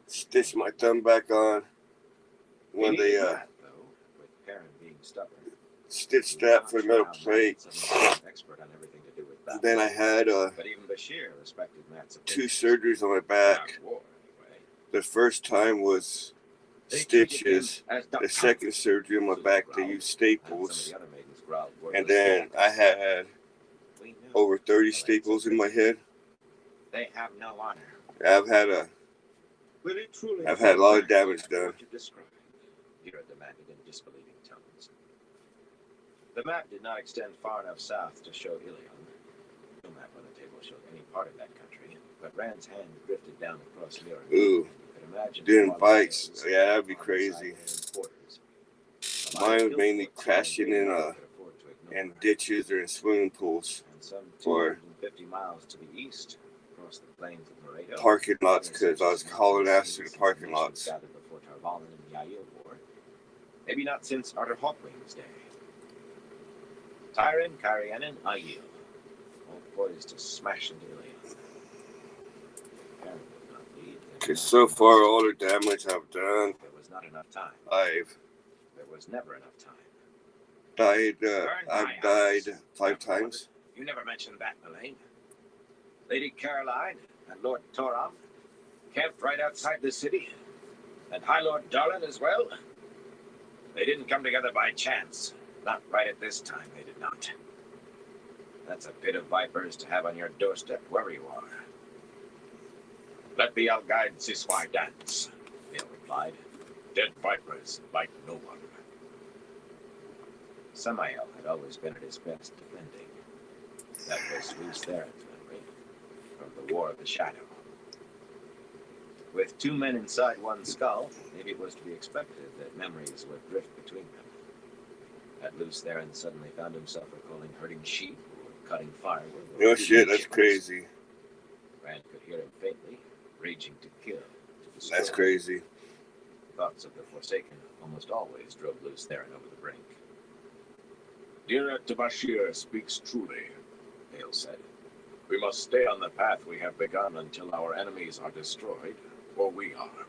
stitched my thumb back on, when He they needed that, though, with Perrin being stubborn. stitched that for a metal plate. Expert on everything to do with that. Then I had But even Bashir respected Matt's 2 opinion. surgeries on my back. Not war, anyway. The first time was They treated stitches. him as The Dr. second surgery on my back, they used And some staples. of the other maidens growled And wordless then back. I had We know over 30 staples in my head. They have no honor. I've had a lot of damage done. To describe, Dira demanded in disbelieving tones. The map did not extend far enough south to show Ilion. No map on the table showed any part of that country, but Rand's hand drifted down across Mira. Ooh. He could can imagine doing Marlon bikes. Mills Yeah, that'd be on the crazy. side of quarters. A Mine line was of mainly billboards crashing showing in they could afford to ignore. in ditches or in swimming pools, And some for 250 miles to the east, across the plains of Laredo, parking lots, in because I was such as hauling mountainous ass through the cities parking and nations lots. gathered before Tarvalin and the Aiel War. Maybe not since Arthur Hawkwing's day. Tyron, Carianan, Aiel, all poised to smash into Ilion. Karen would not lead. Because so far, all the damage I've done, There was not enough time. I've There was never enough time. died. Burn I've my died house. 5 times. You never mentioned that, Elaine. Lady Caroline and Lord Toram camped right outside the city. And High Lord Darlin as well. They didn't come together by chance. Not right at this time, they did not. That's a pit of vipers to have on your doorstep wherever you are. Let the Algaid Siswai dance, Neil replied. Dead vipers like no one. Samael had always been at his best defending. That was Luce Theron's memory from the War of the Shadow. With 2 men inside one skull, maybe it was to be expected that memories would drift between them. Had Luce Theron suddenly found himself recalling herding sheep or cutting firewood? Or No feeding shit, that's chickens? crazy. Rand could hear him faintly, raging to kill. To destroy. That's crazy. Thoughts of the Forsaken almost always drove Luce Theron over the brink. Dira Tabashir speaks truly, Hale said. We must stay on the path we have begun until our enemies are destroyed, or we are.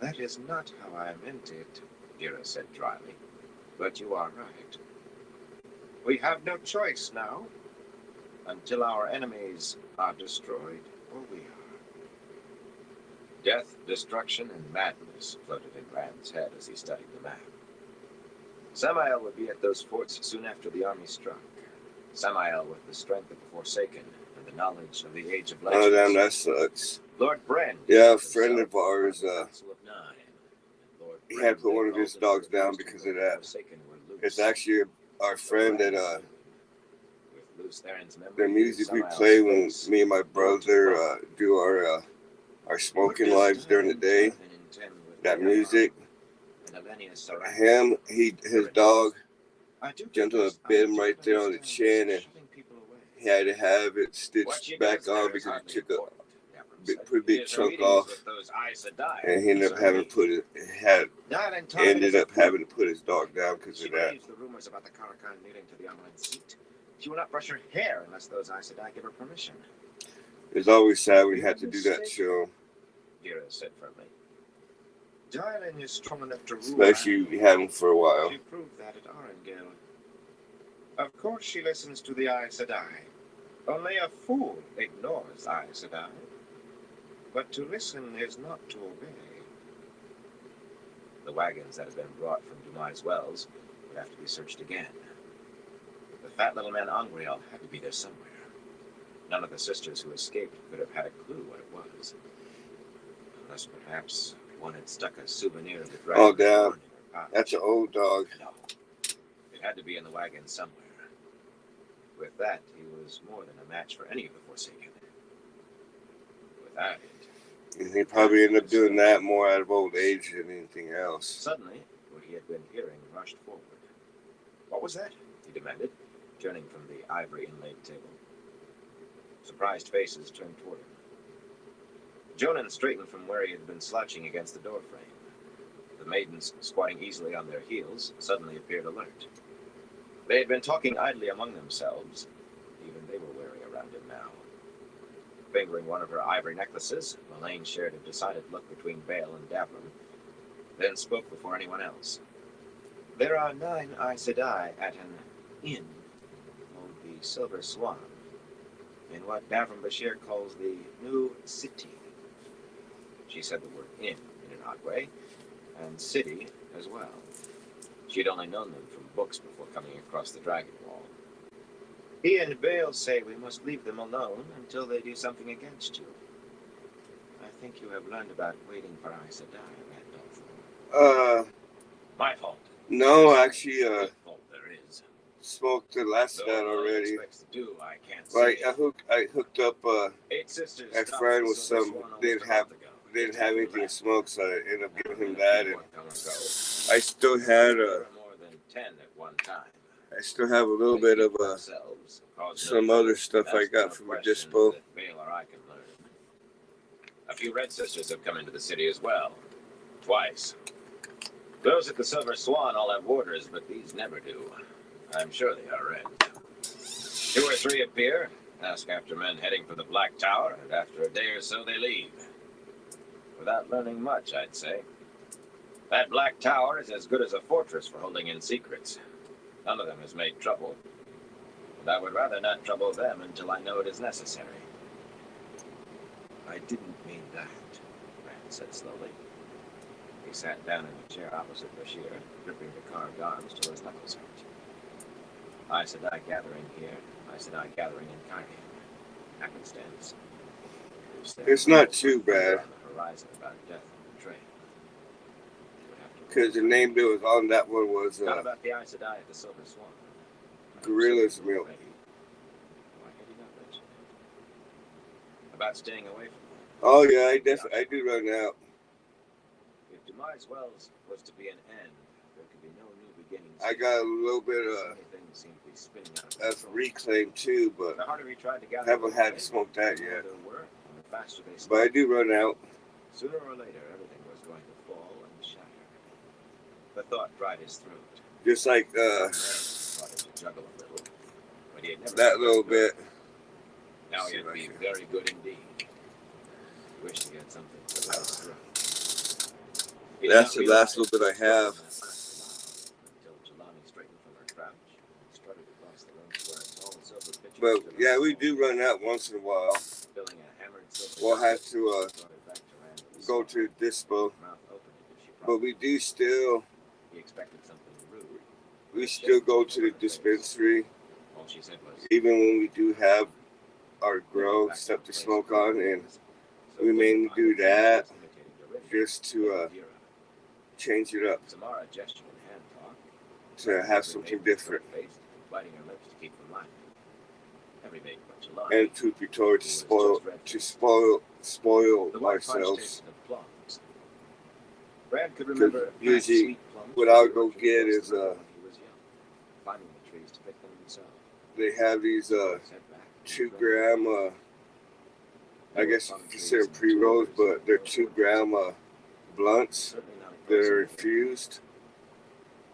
That is not how I meant it, Dira said dryly. But you are right. We have no choice now, until our enemies are destroyed, or we are. Death, destruction, and madness floated in Rand's head as he studied the map. Samael would be at those forts soon after the army struck. Samael with the strength of the Forsaken and the knowledge of the Age of Legends. Oh, damn, that sucks. Lord Brand. Yeah, a friend of ours, Council of Nine. And Lord he Brand had put one of his Alden dogs down refused to because let of the that. Forsaken were loose. It's actually our friend that, With Luce Theron's memory, the music we Samael's play when face, me and my brother do our smoking lives during the day. That music, him, his dog gentle bit him right there on the chin, and he had to have it stitched back on because he took a pretty big chunk off, and he ended up having to put his dog down because of that. The rumors about the Karakan needing to the online seat. She will not brush her hair unless those Aes Sedai give her permission. It's always sad when you have to do that show, Dira said firmly. Darlin is strong enough to rule. especially if you have him for a while. She proved that at Arendelle. Of course she listens to the Aes Sedai. Only a fool ignores Aes Sedai. But to listen is not to obey. The wagons that had been brought from Dumai's Wells would have to be searched again. The fat little man Angriel had to be there somewhere. None of the sisters who escaped could have had a clue what it was. Unless perhaps one had stuck a souvenir of the dragon. Oh, damn. in her pouch. That's an old dog. No. It had to be in the wagon somewhere. With that, he was more than a match for any of the Forsaken. Without it, And he probably ended up doing that more out of old age than anything else. suddenly, what he had been hearing rushed forward. What was that? He demanded, turning from the ivory inlaid table. Surprised faces turned toward him. Jonan straightened from where he had been slouching against the doorframe. The maidens, squatting easily on their heels, suddenly appeared alert. They had been talking idly among themselves. Even they were wary around him now. Fingering one of her ivory necklaces, Mullane shared a decided look between Vale and Davram, then spoke before anyone else. There are 9 Aes Sedai at an inn called the Silver Swan, in what Davram Bashir calls the New City. She said the word inn in an odd way, and city as well. She'd only known them from books before coming across the Dragon Wall. He and Vale say we must leave them alone until they do something against you. I think you have learned about waiting for Aes Sedai, Randolph. My fault. No, actually, What fault there is. smoked the last of Though that what he already. expects to do, I can't Like say. I hooked up 8 sisters a stopped friend the with Silver some Swan almost didn't a have month ago. didn't have anything to smoke, so I ended up giving him that. And Come and go. I still had There were more than 10 at one time. I still have a little bit of Themselves, cause some no other trouble, stuff I ask got no from the questions dispo. that Vale or I can learn. A few Red Sisters have come into the city as well. Twice. Those at the Silver Swan all have warders, but these never do. I'm sure they are red. 2 or 3 appear, ask after men heading for the Black Tower, and after a day or so they leave. Without learning much, I'd say. That Black Tower is as good as a fortress for holding in secrets. None of them has made trouble. And I would rather not trouble them until I know it is necessary. I didn't mean that, Rand said slowly. He sat down in a chair opposite Bashir, gripping the carved arms till his knuckles hurt. Aes Sedai gathering here, Aes Sedai gathering in Kyrene. Happenstance. It's not too bad. On the horizon about death and betrayal. Because the name that was on that one was Not about the Aes Sedai at the Silver Swan. Gorilla's Milk. Why had he not mentioned it? About staying away from them. Oh yeah, I do run out. If Demise Wells was to be an end, there could be no new beginnings. I got a little bit So of many things seem to be spinning out of that's control. reclaim too, but The harder he tried to gather haven't had to information, smoke that the more yet. there were, and the faster they But I stopped. do run out. Sooner or later, everything was going to fall and shatter. The thought dried his throat. Just like Mary taught him to juggle a little, but he had never that been little good. bit. Now See he'd if I be can- very good indeed. He wished he had something to let his throat. He did That's not the last realize little bit I have. until Jelani straightened from her crouch and strutted across the room to where a tall silver pitcher But stood on yeah, the we wall, do run out once in a while. filling a hammered silver We'll have cup. to Brought it back to Rand with a go smile. to dispo, Her mouth opened as she but we do still He expected something rude. we still go to the dispensary All she said was, even when we do have our grow stuff to smoke on, and we mainly do that just to change it up, Samara gestured in hand talk, to have something different. biting her lips to keep from laughing. Every big bunch of Jelani. And truth be told, to spoil The white punch ourselves. tasted of plums. Brad could remember usually sweet plums what I would from go the get orchard is, when he was young, finding the trees to pick them himself. They have these His head back, 2 gram I guess you consider pre-rolls, but they're 2 gram blunts certainly not that across are the infused,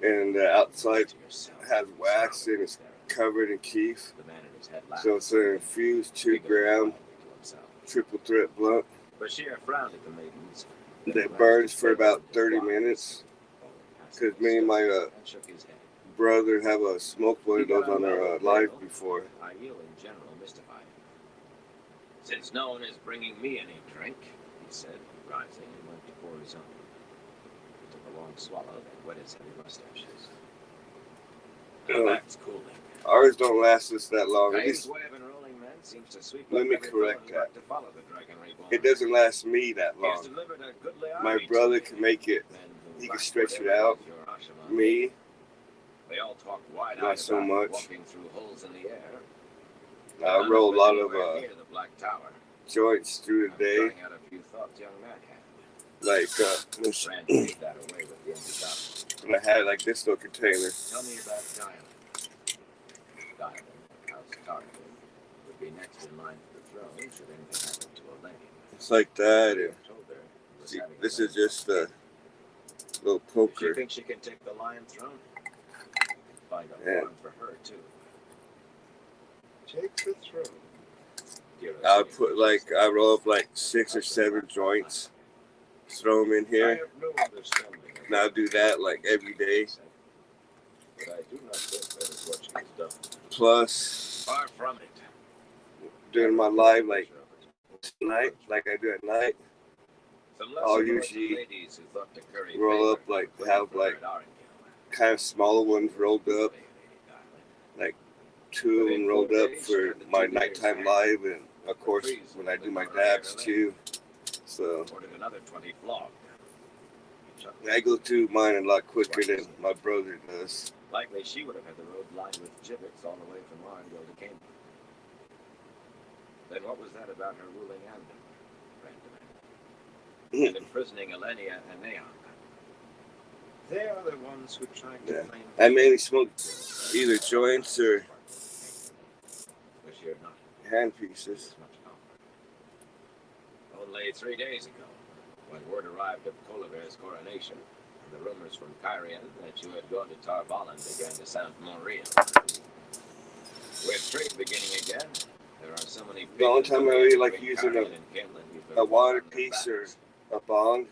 and the outside has wax and it's covered in keef. The man in his head laughed. So it's an infused 2 gram triple threat blunt Bashir frowned at the maidens. that burns for about 30 minutes. Because me and my And shook his head. brother have smoked one of those on our live before. Aiel in general mystified him. Since no one is bringing me any drink, he said, rising and went to pour his own. He took a long swallow that wet his heavy mustaches. That's cooling. Ours don't last us that long. At Kane's least way of enrolling men seems to sweep Let up me every correct fellow who that. liked to follow the Dragon Reborn. it doesn't last me that He has long. delivered a goodly My army brother to can make it. men who He can lack stretch it whatever out. your Ashima. Me, They all talk wide-eyed not so about much. walking through holes in the air. I None roll a them lot of anywhere near the Black Tower. joints through the I'm day. trying out a few thoughts young man had. Like Rand gave that away with the empty bottle. when I had like this little container. Tell me about Diamond. Diamond, House Tarkin, would be next in line for the throne should anything happen to Elaine. It's like that, and Told her he was see, having this Elaine is just a little If she poker. thinks she can take the Lion Throne, find a Yeah. farm for her too. Take the throne. I put like I roll up like 6 or 7 joints, throw them in I here, have no understanding of and I'll do that like every day. But I do not think that is what she has done. Plus, Far from it. during my live like tonight, like I do at night, Some I'll lesser usually ladies who thought to curry roll up favor like were have for like her at Arendelle. kind of smaller ones rolled up, 2 of them rolled up for my nighttime live, and of course when I do my dabs too. So Ordered another 20 flogged. I go through mine a lot quicker than my brother does. Likely she would have had the road lined with gibbets all the way from Arendelle to Cambridge. Then what was that about her ruling Andor? Rand demanded. and imprisoning Elenia and Neon. They are the ones who tried to Yeah. claim. I mainly smoke either joints or Which you're not hand pieces. as much longer. Only 3 days ago, when word arrived of Kolaver's coronation, and the rumors from Kyrian that you had gone to Tarvalin began to sound more real. With trade beginning again, there are so many. The only time I really like between using Kyrian and Camelin, you've been a water falling on their piece or backs. a bong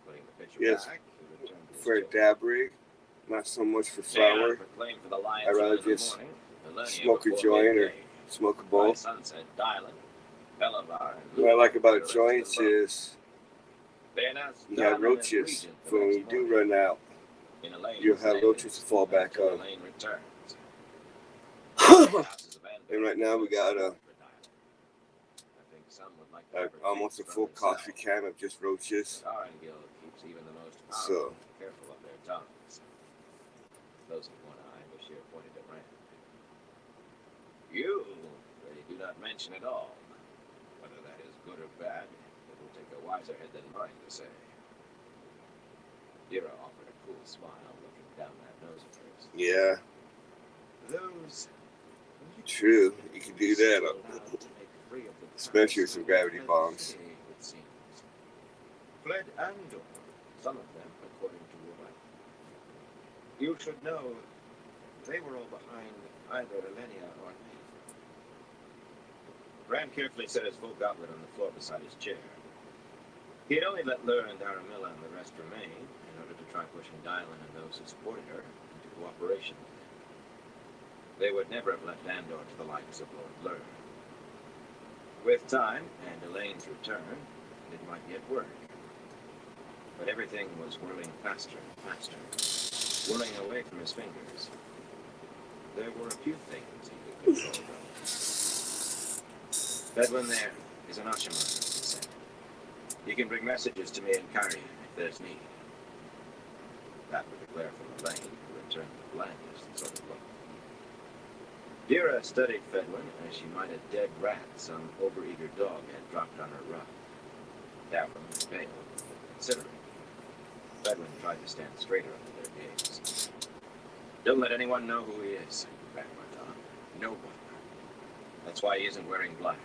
Putting the picture Yes. back, he returned to his for a chair. dab rig, not so much for Neon flour. proclaimed for the Lion's I'd rather Run in the just morning, Elenia smoke a before joint or midday. smoke a By bowl. sunset, Dylan, Belivar, and What I like Luke about were resting joints in boat. is They announced you have Dylan as roaches. regent the For when next you do morning. run out, In Elaine's you'll have name, roaches to fall back until on. Elaine returns. And right now we got I think some would like to have almost a retreats full from coffee themselves. can of just roaches. But Arengil keeps even the most So- powerful careful of their tongues. Those with one eye, Bashir pointed at Rand. You really do not mention at all. Whether that is good or bad, it will take a wiser head than mine to say. Dira offered a cool smile, looking down that nose of hers. Yeah, Those true. You can do that. allowed to make free of the Especially with some gravity fled bombs. the city, it seems. Fled Andor, some of them, according to Rubai. You should know they were all behind either Elenia or me. Rand carefully set his full goblet on the floor beside his chair. He had only let Lur and Daramilla and the rest remain in order to try pushing Dylan and those who supported her into cooperation with him. They would never have left Andor to the likes of Lord Lur. With time and Elaine's return, it might yet work. But everything was whirling faster and faster, whirling away from his fingers. There were a few things he could control, though. Bedwin there is an Ashimar, he said. He can bring messages to me in Kyrian if there's need. That would declare from Elaine, who returned to the blandest sort of look. Dira studied Fedwin as she might a dead rat some overeager dog had dropped on her rug. Davram was pale, but considerate. Fedwin tried to stand straighter under their gaze. Don't let anyone know who he is, Rand went on. No one. That's why he isn't wearing black.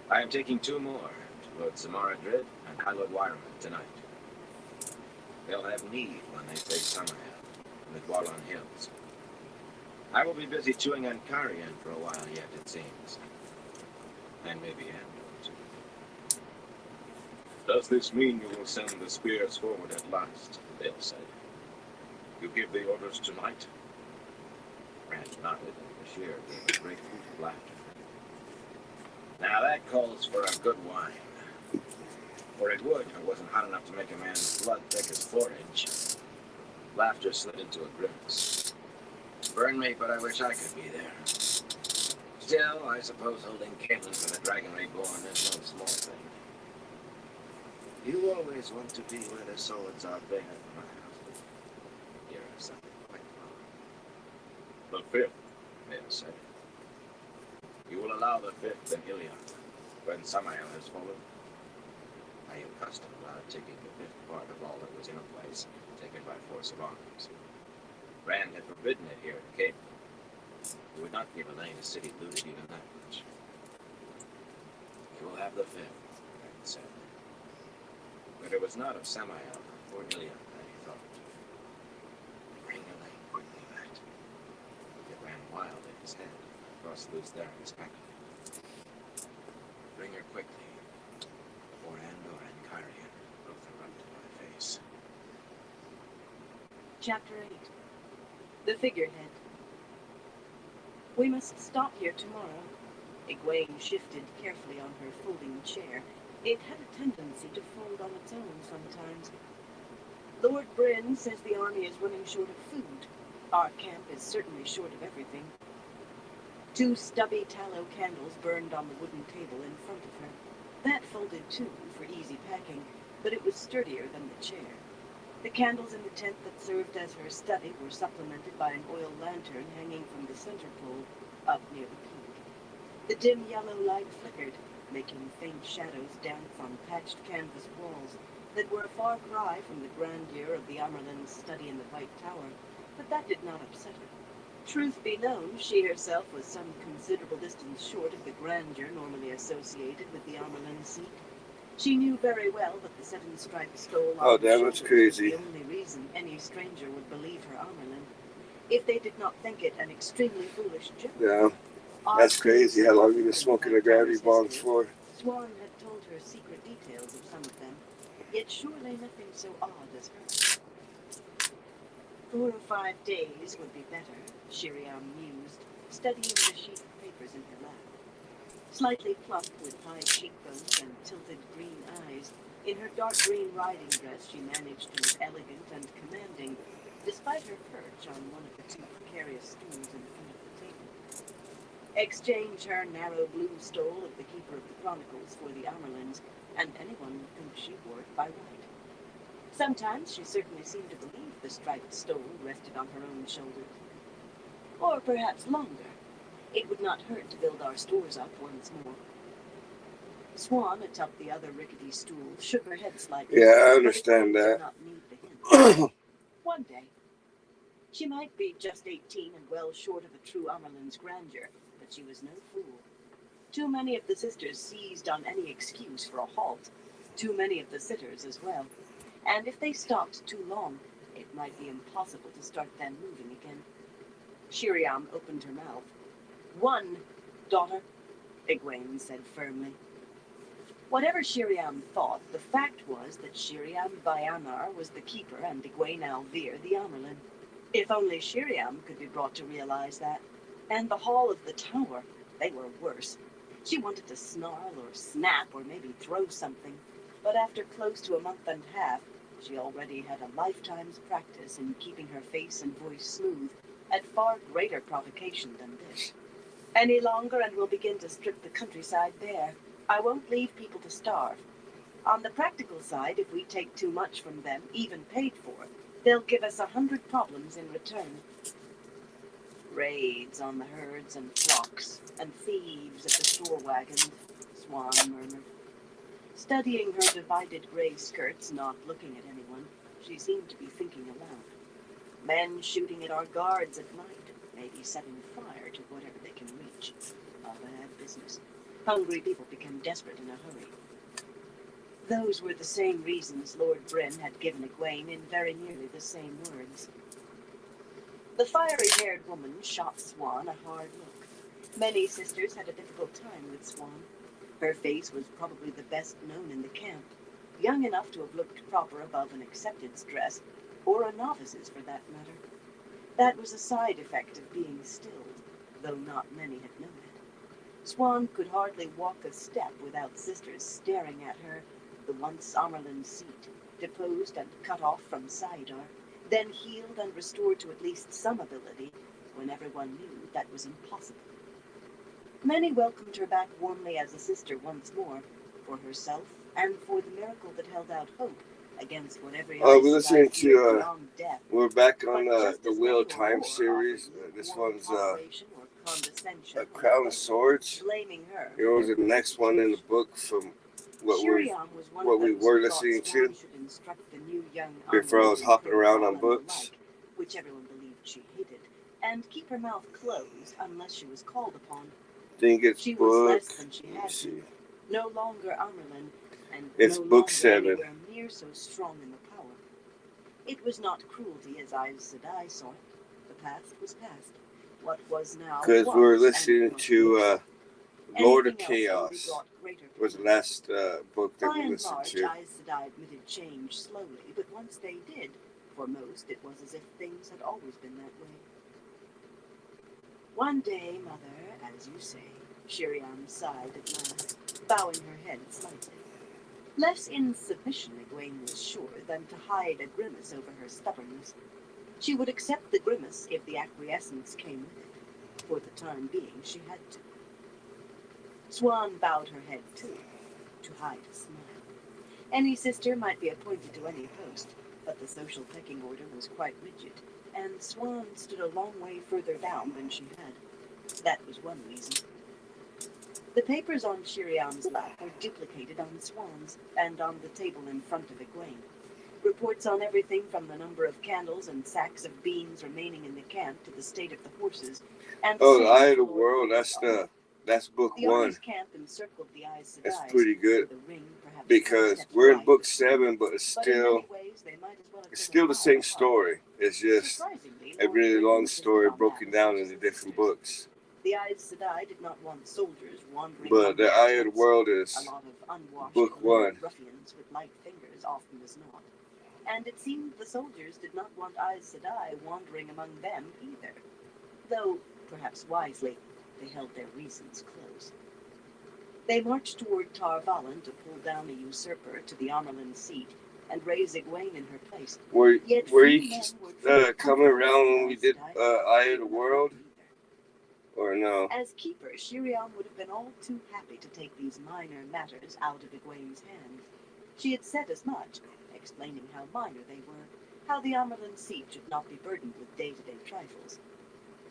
I am taking 2 more to Lord Samaradrid and High Lord Wireman tonight. They'll have need when they face Samael and the Dwalan Hills. I will be busy chewing on Kyrian for a while yet, it seems. And maybe Andor, too. Does this mean you will send the spears forward at last? Dale said. You give the orders tonight? Rand nodded, and Bashir gave a great hoot of laughter. Now that calls for a good wine. For it would if it wasn't hot enough to make a man's blood thick as forage. Laughter slid into a grimace. Burn me, but I wish I could be there. Still, I suppose holding Caitlin for the Dragon Reborn is no small thing. You always want to be where the swords are bare, my husband. Here is something quite wrong. The 5th, Dale said. You will allow the 5th in Ilion, when Samael has fallen. I am accustomed to taking the 5th part of all that was in a place, taken by force of arms. Rand had forbidden it here in Cable. He would not give Elaine a city looted even that much. You will have the 5th, Rand said. But it was not of Samael or Ilion that he thought. Bring Elaine quickly, Matt. It ran wild in his head, across loose there in his packet. Bring her quickly, before Andor and Kyrian both erupt in my face. Chapter 8. The Figurehead. We must stop here tomorrow. Egwene shifted carefully on her folding chair. It had a tendency to fold on its own sometimes. Lord Bryn says the army is running short of food. Our camp is certainly short of everything. 2 stubby tallow candles burned on the wooden table in front of her. That folded too, for easy packing, but it was sturdier than the chair. The candles in the tent that served as her study were supplemented by an oil lantern hanging from the center pole, up near the peak. The dim yellow light flickered, making faint shadows dance on patched canvas walls that were a far cry from the grandeur of the Amerlin's study in the White Tower, but that did not upset her. Truth be known, she herself was some considerable distance short of the grandeur normally associated with the Amerlin seat. She knew very well that the seven-striped stole Oh, on her damn, that's shoulders crazy. was the only reason any stranger would believe her Amerlin, if they did not think it an extremely foolish joke. Yeah, that's crazy. How long you been smoking the gravity bongs for? Swan had told her secret details of some of them, yet surely nothing so odd as her. 4 or 5 days would be better, Shiriam mused, studying the sheet of papers in her lap. Slightly plump with high cheekbones and tilted green eyes, in her dark green riding dress she managed to look elegant and commanding, despite her perch on one of the 2 precarious stools in front of the table. Exchange her narrow blue stole of the Keeper of the Chronicles for the Amerlins, and anyone would think she wore it by right. Sometimes she certainly seemed to believe the striped stole rested on her own shoulders. Or perhaps longer. It would not hurt to build our stores up once more. Swan, atop the other rickety stool, shook her head slightly. Yeah, I understand but it that. did not need the hint. One day. She might be just 18 and well short of a true Amerlin's grandeur, but she was no fool. Too many of the sisters seized on any excuse for a halt. Too many of the sitters as well. And if they stopped too long, it might be impossible to start them moving again. Shiriam opened her mouth. 1, daughter, Egwene said firmly. Whatever Shiriam thought, the fact was that Shiriam Bayanar was the keeper and Egwene Alvir the Amerlin. If only Shiriam could be brought to realize that. And the hall of the tower, they were worse. She wanted to snarl or snap or maybe throw something, but after close to a month and a half, she already had a lifetime's practice in keeping her face and voice smooth, at far greater provocation than this. Any longer and we'll begin to strip the countryside bare. I won't leave people to starve. On the practical side, if we take too much from them, even paid for, they'll give us 100 problems in return. Raids on the herds and flocks, and thieves at the store wagons, Swan murmured. Studying her divided gray skirts, not looking at anyone, she seemed to be thinking aloud. Men shooting at our guards at night, maybe setting fire to whatever they can reach. A bad business. Hungry people become desperate in a hurry. Those were the same reasons Lord Bryn had given Egwene in very nearly the same words. The fiery-haired woman shot Swan a hard look. Many sisters had a difficult time with Swan. Her face was probably the best known in the camp, young enough to have looked proper above an acceptance dress, or a novice's for that matter. That was a side effect of being stilled, though not many had known it. Swan could hardly walk a step without sisters staring at her, the once Amerlin seat, deposed and cut off from Saidar, then healed and restored to at least some ability, when everyone knew that was impossible. Many welcomed her back warmly as a sister once more, for herself and for the miracle that held out hope against whatever We're else listening lied to, beyond death. we're back on But just the as Wheel many of or Time more series. offered This lukewarm one's toleration or condescension A Crown of Swords. blaming her. It was the next one in the book from what Shiriam was one what of we those were who thought listening Swan to should instruct the new young before I was Amerlin hopping in around on protocol and the books. like, which everyone believed she hated, and keep her mouth closed unless she was called upon. Think it's She was less book. than she Let me had see. been, no longer Amerlin, and It's no book longer 7. anywhere near so strong in the power. It was not cruelty as Aes Sedai saw it. The past was past. What was now Because was, we're and listening must to Lord of Anything else only Chaos. brought greater Was the pain. last book that By we and listened large, to. Aes Sedai admitted change slowly, but once they did, for most it was as if things had always been that way. One day, Mother, as you say, Shiriam sighed at last, bowing her head slightly. Less in submission, Egwene was sure, than to hide a grimace over her stubbornness. She would accept the grimace if the acquiescence came with it. For the time being, she had to. Swan bowed her head too, to hide a smile. Any sister might be appointed to any post, but the social pecking order was quite rigid, and Swan stood a long way further down than she had. That was one reason. The papers on Shiriam's lap were duplicated on Swan's and on the table in front of Egwene. Reports on everything from the number of candles and sacks of beans remaining in the camp to the state of the horses. And Oh, the Eye of the World. That's book the one. army's camp encircled the Aes Sedai. That's pretty good with a ring, perhaps because 4 steps we're in wide. book 7, but it's But in still many ways, they might as well have it's been still a the mile same apart. story. It's just Surprisingly, a Lord really Grey long insisted story on broken that down as into his different sisters. books. The Aes Sedai did not want soldiers wandering But among the their Eye of the tents. World A is lot of unwashed book illiterate 1. ruffians with light fingers often as not. And it seemed the soldiers did not want Aes Sedai wandering among them either. Though, perhaps wisely, they held their reasons close. They marched toward Tar Valon to pull down a usurper to the Amerlin seat and raise Egwene in her place. Were Yet were few you men were coming around when we Aes did Sedai. Eye of the World Either. or no? As keeper, Shiriam would have been all too happy to take these minor matters out of Egwene's hands. She had said as much, explaining how minor they were, how the Amerlin seat should not be burdened with day-to-day trifles.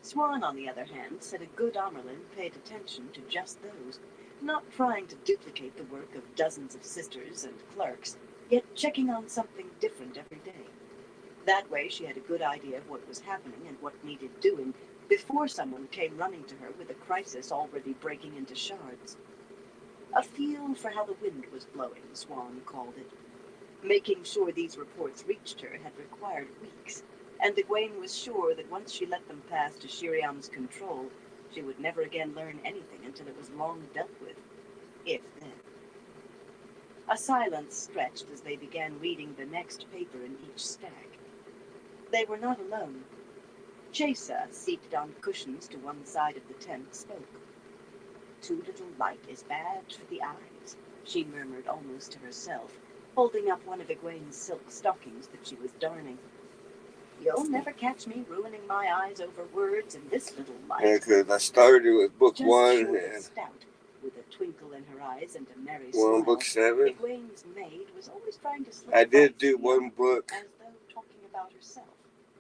Swan, on the other hand, said a good Amerlin paid attention to just those, not trying to duplicate the work of dozens of sisters and clerks, yet checking on something different every day. That way she had a good idea of what was happening and what needed doing before someone came running to her with a crisis already breaking into shards. A feel for how the wind was blowing, Swan called it. Making sure these reports reached her had required weeks, and Egwene was sure that once she let them pass to Shiriam's control, she would never again learn anything until it was long dealt with, if then. A silence stretched as they began reading the next paper in each stack. They were not alone. Chesa, seated on cushions to one side of the tent, spoke. "Too little light is bad for the eyes," she murmured almost to herself, holding up one of Egwene's silk stockings that she was darning. "You'll never catch me ruining my eyes over words in this little light." Yeah, because I started with book Just 1 short of and stout, with a twinkle in her eyes and a merry one smile, book 7. Egwene's maid was always trying to slip I did by do Shiriam, one book as though talking about herself.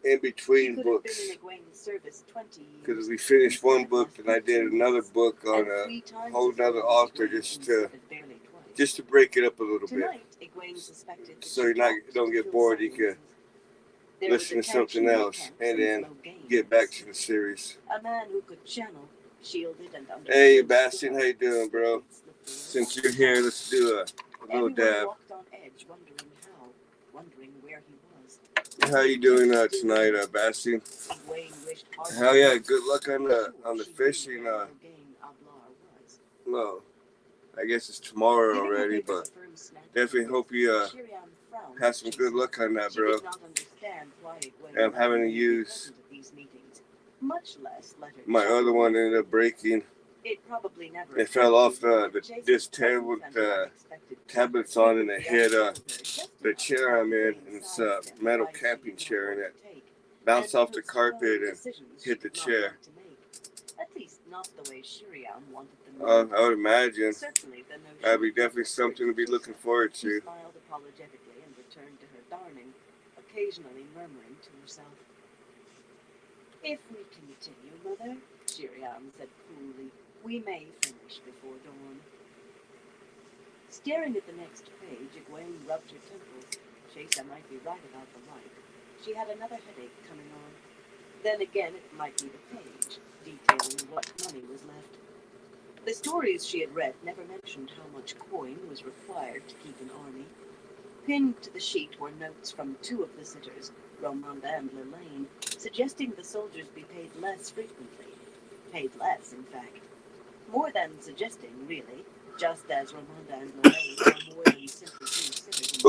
in She between could books have been in Egwene's service 20 years. because we finished one book and I did another book on and a 3 times whole as long nother as author Egwene just instead to of barely twice. break it up a little bit. Tonight, Egwene suspected that So she you're not talked don't to get fill bored. You silences. can There was listen to a something tension in else camp and from then slow gain get and back to sleep. the series. A man who could channel, shielded and under. Hey, Bastian, how you doing, bro? Since you're here, let's do a little Everyone dab. walked on edge, wondering where he was. How you doing tonight, Bastian? Egwene wished hard Hell to yeah, be good luck on the sure she fishing. knew where Rogaine Ablar was. Well, I guess it's tomorrow Giving the already, papers but a firm snap of definitely the hope wrist, you Shiriam frowned have at some Chesa. good luck on that, She bro. did not understand why Egwene I'm having to would be use present at these meetings, much less let her my channel other one ended up breaking. It probably never It fell off occurred to the Chesa that this Chase's table presence and her unexpected tablets comfort on and would it be hit unsettled her just the enough chair to I'm in, make and it's Egwene a sidestep metal advice she camping did not chair, and want it to take, bounced and off the postpone carpet and decisions she hit the did not chair. want to make. At least not the way Shiriam wanted them made. I would imagine Certainly the notion that'd be of definitely people something to be Chesa. looking forward She to. smiled apologetically and returned to her darning, occasionally murmuring to herself. "If we continue, Mother," Shiriam said coolly, "we may finish before dawn." Staring at the next page, Egwene rubbed her temples. Chesa might be right about the light. She had another headache coming on. Then again, it might be the page, detailing what money was left. The stories she had read never mentioned how much coin was required to keep an army. Pinned to the sheet were notes from 2 of the sitters, Romonda and Lelaine, suggesting the soldiers be paid less frequently. Paid less, in fact. More than suggesting, really, just as Romonda and Lelaine were more than simply 2 sitters in the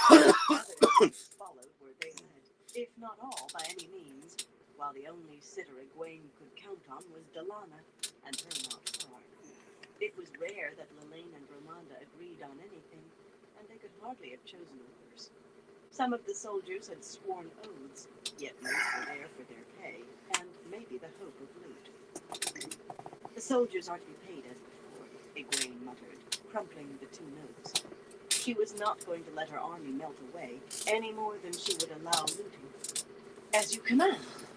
others followed where they led, if not all by any means, while the only sitter Egwene could count on was Delana, and her not far. It was rare that Lelaine and Romonda agreed on anything, and they could hardly have chosen a worse. Some of the soldiers had sworn oaths, yet most were there for their pay, and maybe the hope of loot. "The soldiers are to be paid as before," Egwene muttered, crumpling the 2 notes. She was not going to let her army melt away, any more than she would allow looting. "As you command, Mother."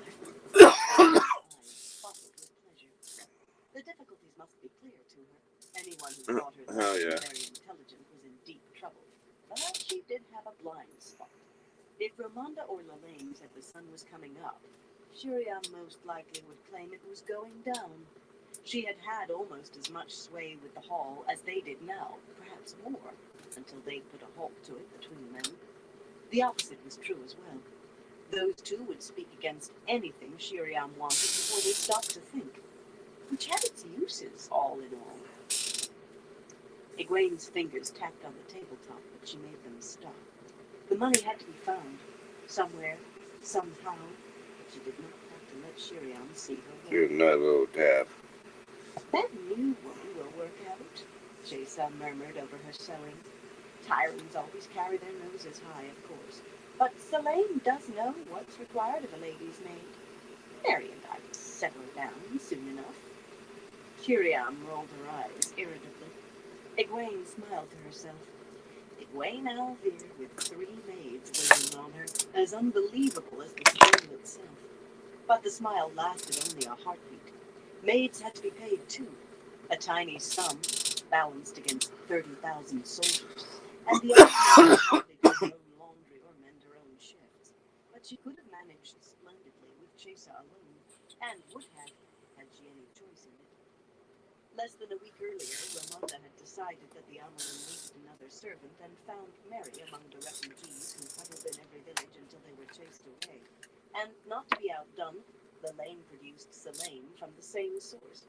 Eyes sparkled with pleasure. The difficulties must be clear to her. Anyone who thought her Oh, less yeah. than very intelligent was in deep trouble. But she did have a blind spot. If Ramonda or Lelaine said the sun was coming up, Shuriam most likely would claim it was going down. She had had almost as much sway with the Hall as they did now, perhaps more, until they put a halt to it between them. The opposite was true as well. Those two would speak against anything Shuriam wanted before they stopped to think, which had its uses, all in all. Egwene's fingers tapped on the tabletop, but she made them stop. The money had to be found, somewhere, somehow, but she did not have to let Shuriam see her Give way. another little tap. That new woman will work out, Jaisa murmured over her sewing. Tyrants always carry their noses high, of course, but Selene does know what's required of a lady's maid. Mary and I will settle down soon enough. Shuriam rolled her eyes irritably. Egwene smiled to herself. Egwene Alvir with 3 maids waiting on her, as unbelievable as the scandal itself. But the smile lasted only a heartbeat. Maids had to be paid too, a tiny sum balanced against 30,000 soldiers, and the other could hardly do her own laundry or mend her own shifts. But she could have managed splendidly with Jaisa alone, and would have, had she any choice in it. Less than a week earlier, Ramonda had decided that the Amelin needed another servant and found Mary among the refugees who huddled in every village until they were chased away. And not to be outdone, Lelaine produced Selene from the same source.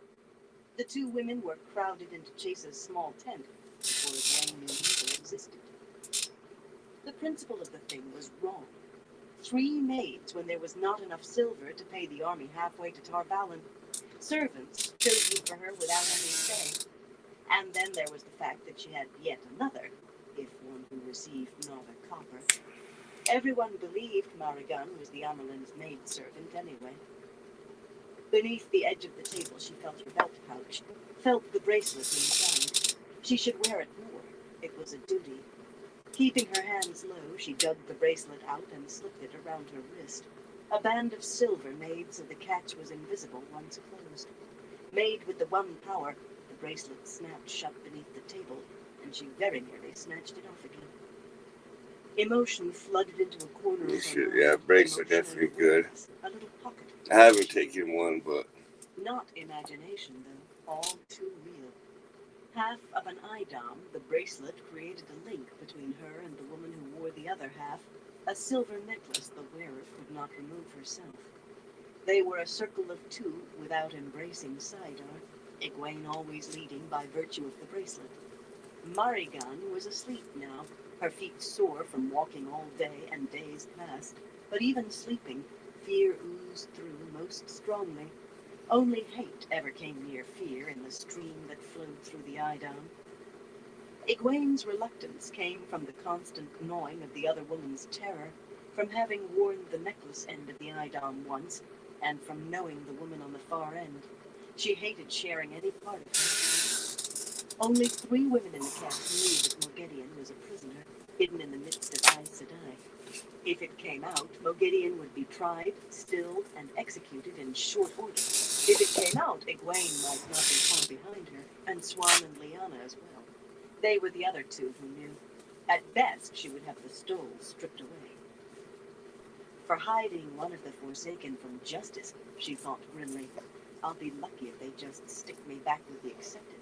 The 2 women were crowded into Chase's small tent before Egwene knew evil existed. The principle of the thing was wrong. 3 maids when there was not enough silver to pay the army halfway to Tar Valon. Servants chosen for her without any say. And then there was the fact that she had yet another, if one who received not a copper. Everyone believed Marigan was the Amelin's maidservant anyway. Beneath the edge of the table she felt her belt pouch, felt the bracelet inside. She should wear it more. It was a duty. Keeping her hands low, she dug the bracelet out and slipped it around her wrist. A band of silver made so the catch was invisible once closed. Made with the one power, the bracelet snapped shut beneath the table, and she very nearly snatched it off again. Emotion flooded into a corner of her mind. Yeah, bracelet Emotion definitely and good. awareness. A little pocket. I haven't taken one, but Not imagination, though. All too real. Half of an idam, the bracelet created a link between her and the woman who wore the other half, a silver necklace the wearer could not remove herself. They were a circle of 2 without embracing Saidar, Egwene always leading by virtue of the bracelet. Marigan was asleep now, her feet sore from walking all day and days past, but even sleeping, fear oozed through most strongly. Only hate ever came near fear in the stream that flowed through the idam. Egwene's reluctance came from the constant gnawing of the other woman's terror, from having worn the necklace end of the idam once, and from knowing the woman on the far end. She hated sharing any part of her. Only 3 women in the camp knew that Moghedien was a prisoner, hidden in the midst of Aes Sedai. If it came out, Moghedien would be tried, stilled, and executed in short order. If it came out, Egwene might not be far behind her, and Swan and Lyanna as well. They were the other 2 who knew. At best, she would have the stoles stripped away. For hiding one of the Forsaken from justice, she thought grimly, I'll be lucky if they just stick me back with the Accepted.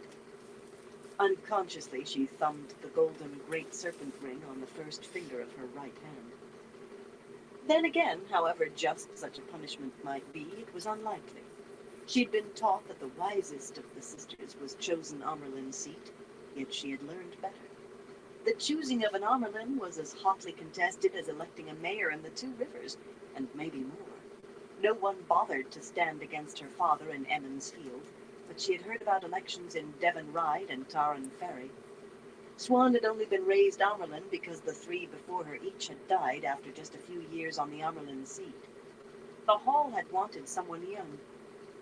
Unconsciously, she thumbed the golden great serpent ring on the first finger of her right hand. Then again, however just such a punishment might be, it was unlikely. She'd been taught that the wisest of the sisters was chosen Amerlin's seat, yet she had learned better. The choosing of an Amerlin was as hotly contested as electing a mayor in the 2 rivers, and maybe more. No one bothered to stand against her father in Emmons Field, but she had heard about elections in Devon Ride and Taran Ferry. Swan had only been raised Amerlin because the 3 before her each had died after just a few years on the Amerlin seat. The Hall had wanted someone young.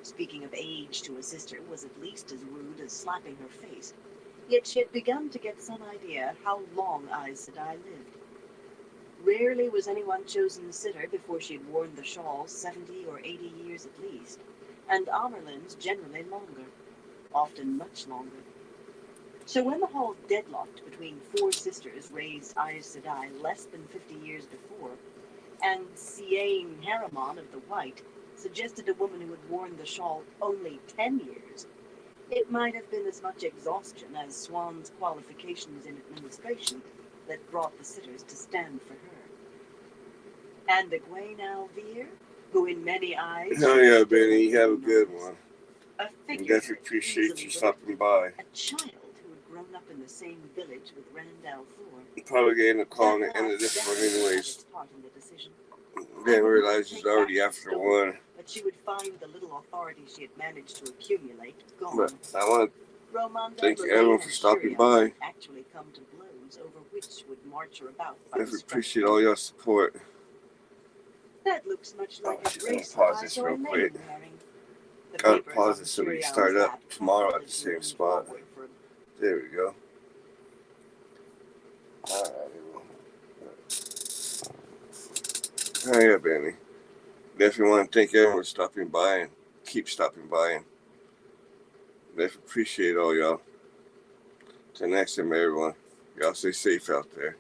Speaking of age to a sister was at least as rude as slapping her face, yet she had begun to get some idea how long Aes Sedai lived. Rarely was anyone chosen sitter before she had worn the shawl 70 or 80 years at least, and Amerlin's generally longer, often much longer. So when the hall deadlocked between four sisters raised Aes Sedai less than 50 years before, and Siain Haramon of the White suggested a woman who had worn the shawl only 10 years, it might have been as much exhaustion as Swan's qualifications in administration that brought the sitters to stand for her. And Egwene Alvear, who in many eyes... Oh yeah, Benny, you have a good one. A I figure definitely appreciate you stopping by. a child who had grown up in the same village with Rand al'Thor. Probably getting a call on the end of this one anyways. Didn't realize it's already after 1. But she would find the little authority she had managed to accumulate gone. But I want Romonda, thank Lorraine, everyone for and stopping Tyrion by. would actually come to blows over which would march her about. to appreciate all your support. That looks much like Oh, a shit, let me race pause that this I real saw Elaine quick. wearing. The Gotta papers pause on it so we can Tyrion's start up lap tomorrow at as the she same leaned spot. forward for a There we go. Alright, oh yeah, Benny. Definitely want to thank everyone for stopping by and keep stopping by, and definitely appreciate all y'all. Till next time, everyone. Y'all stay safe out there.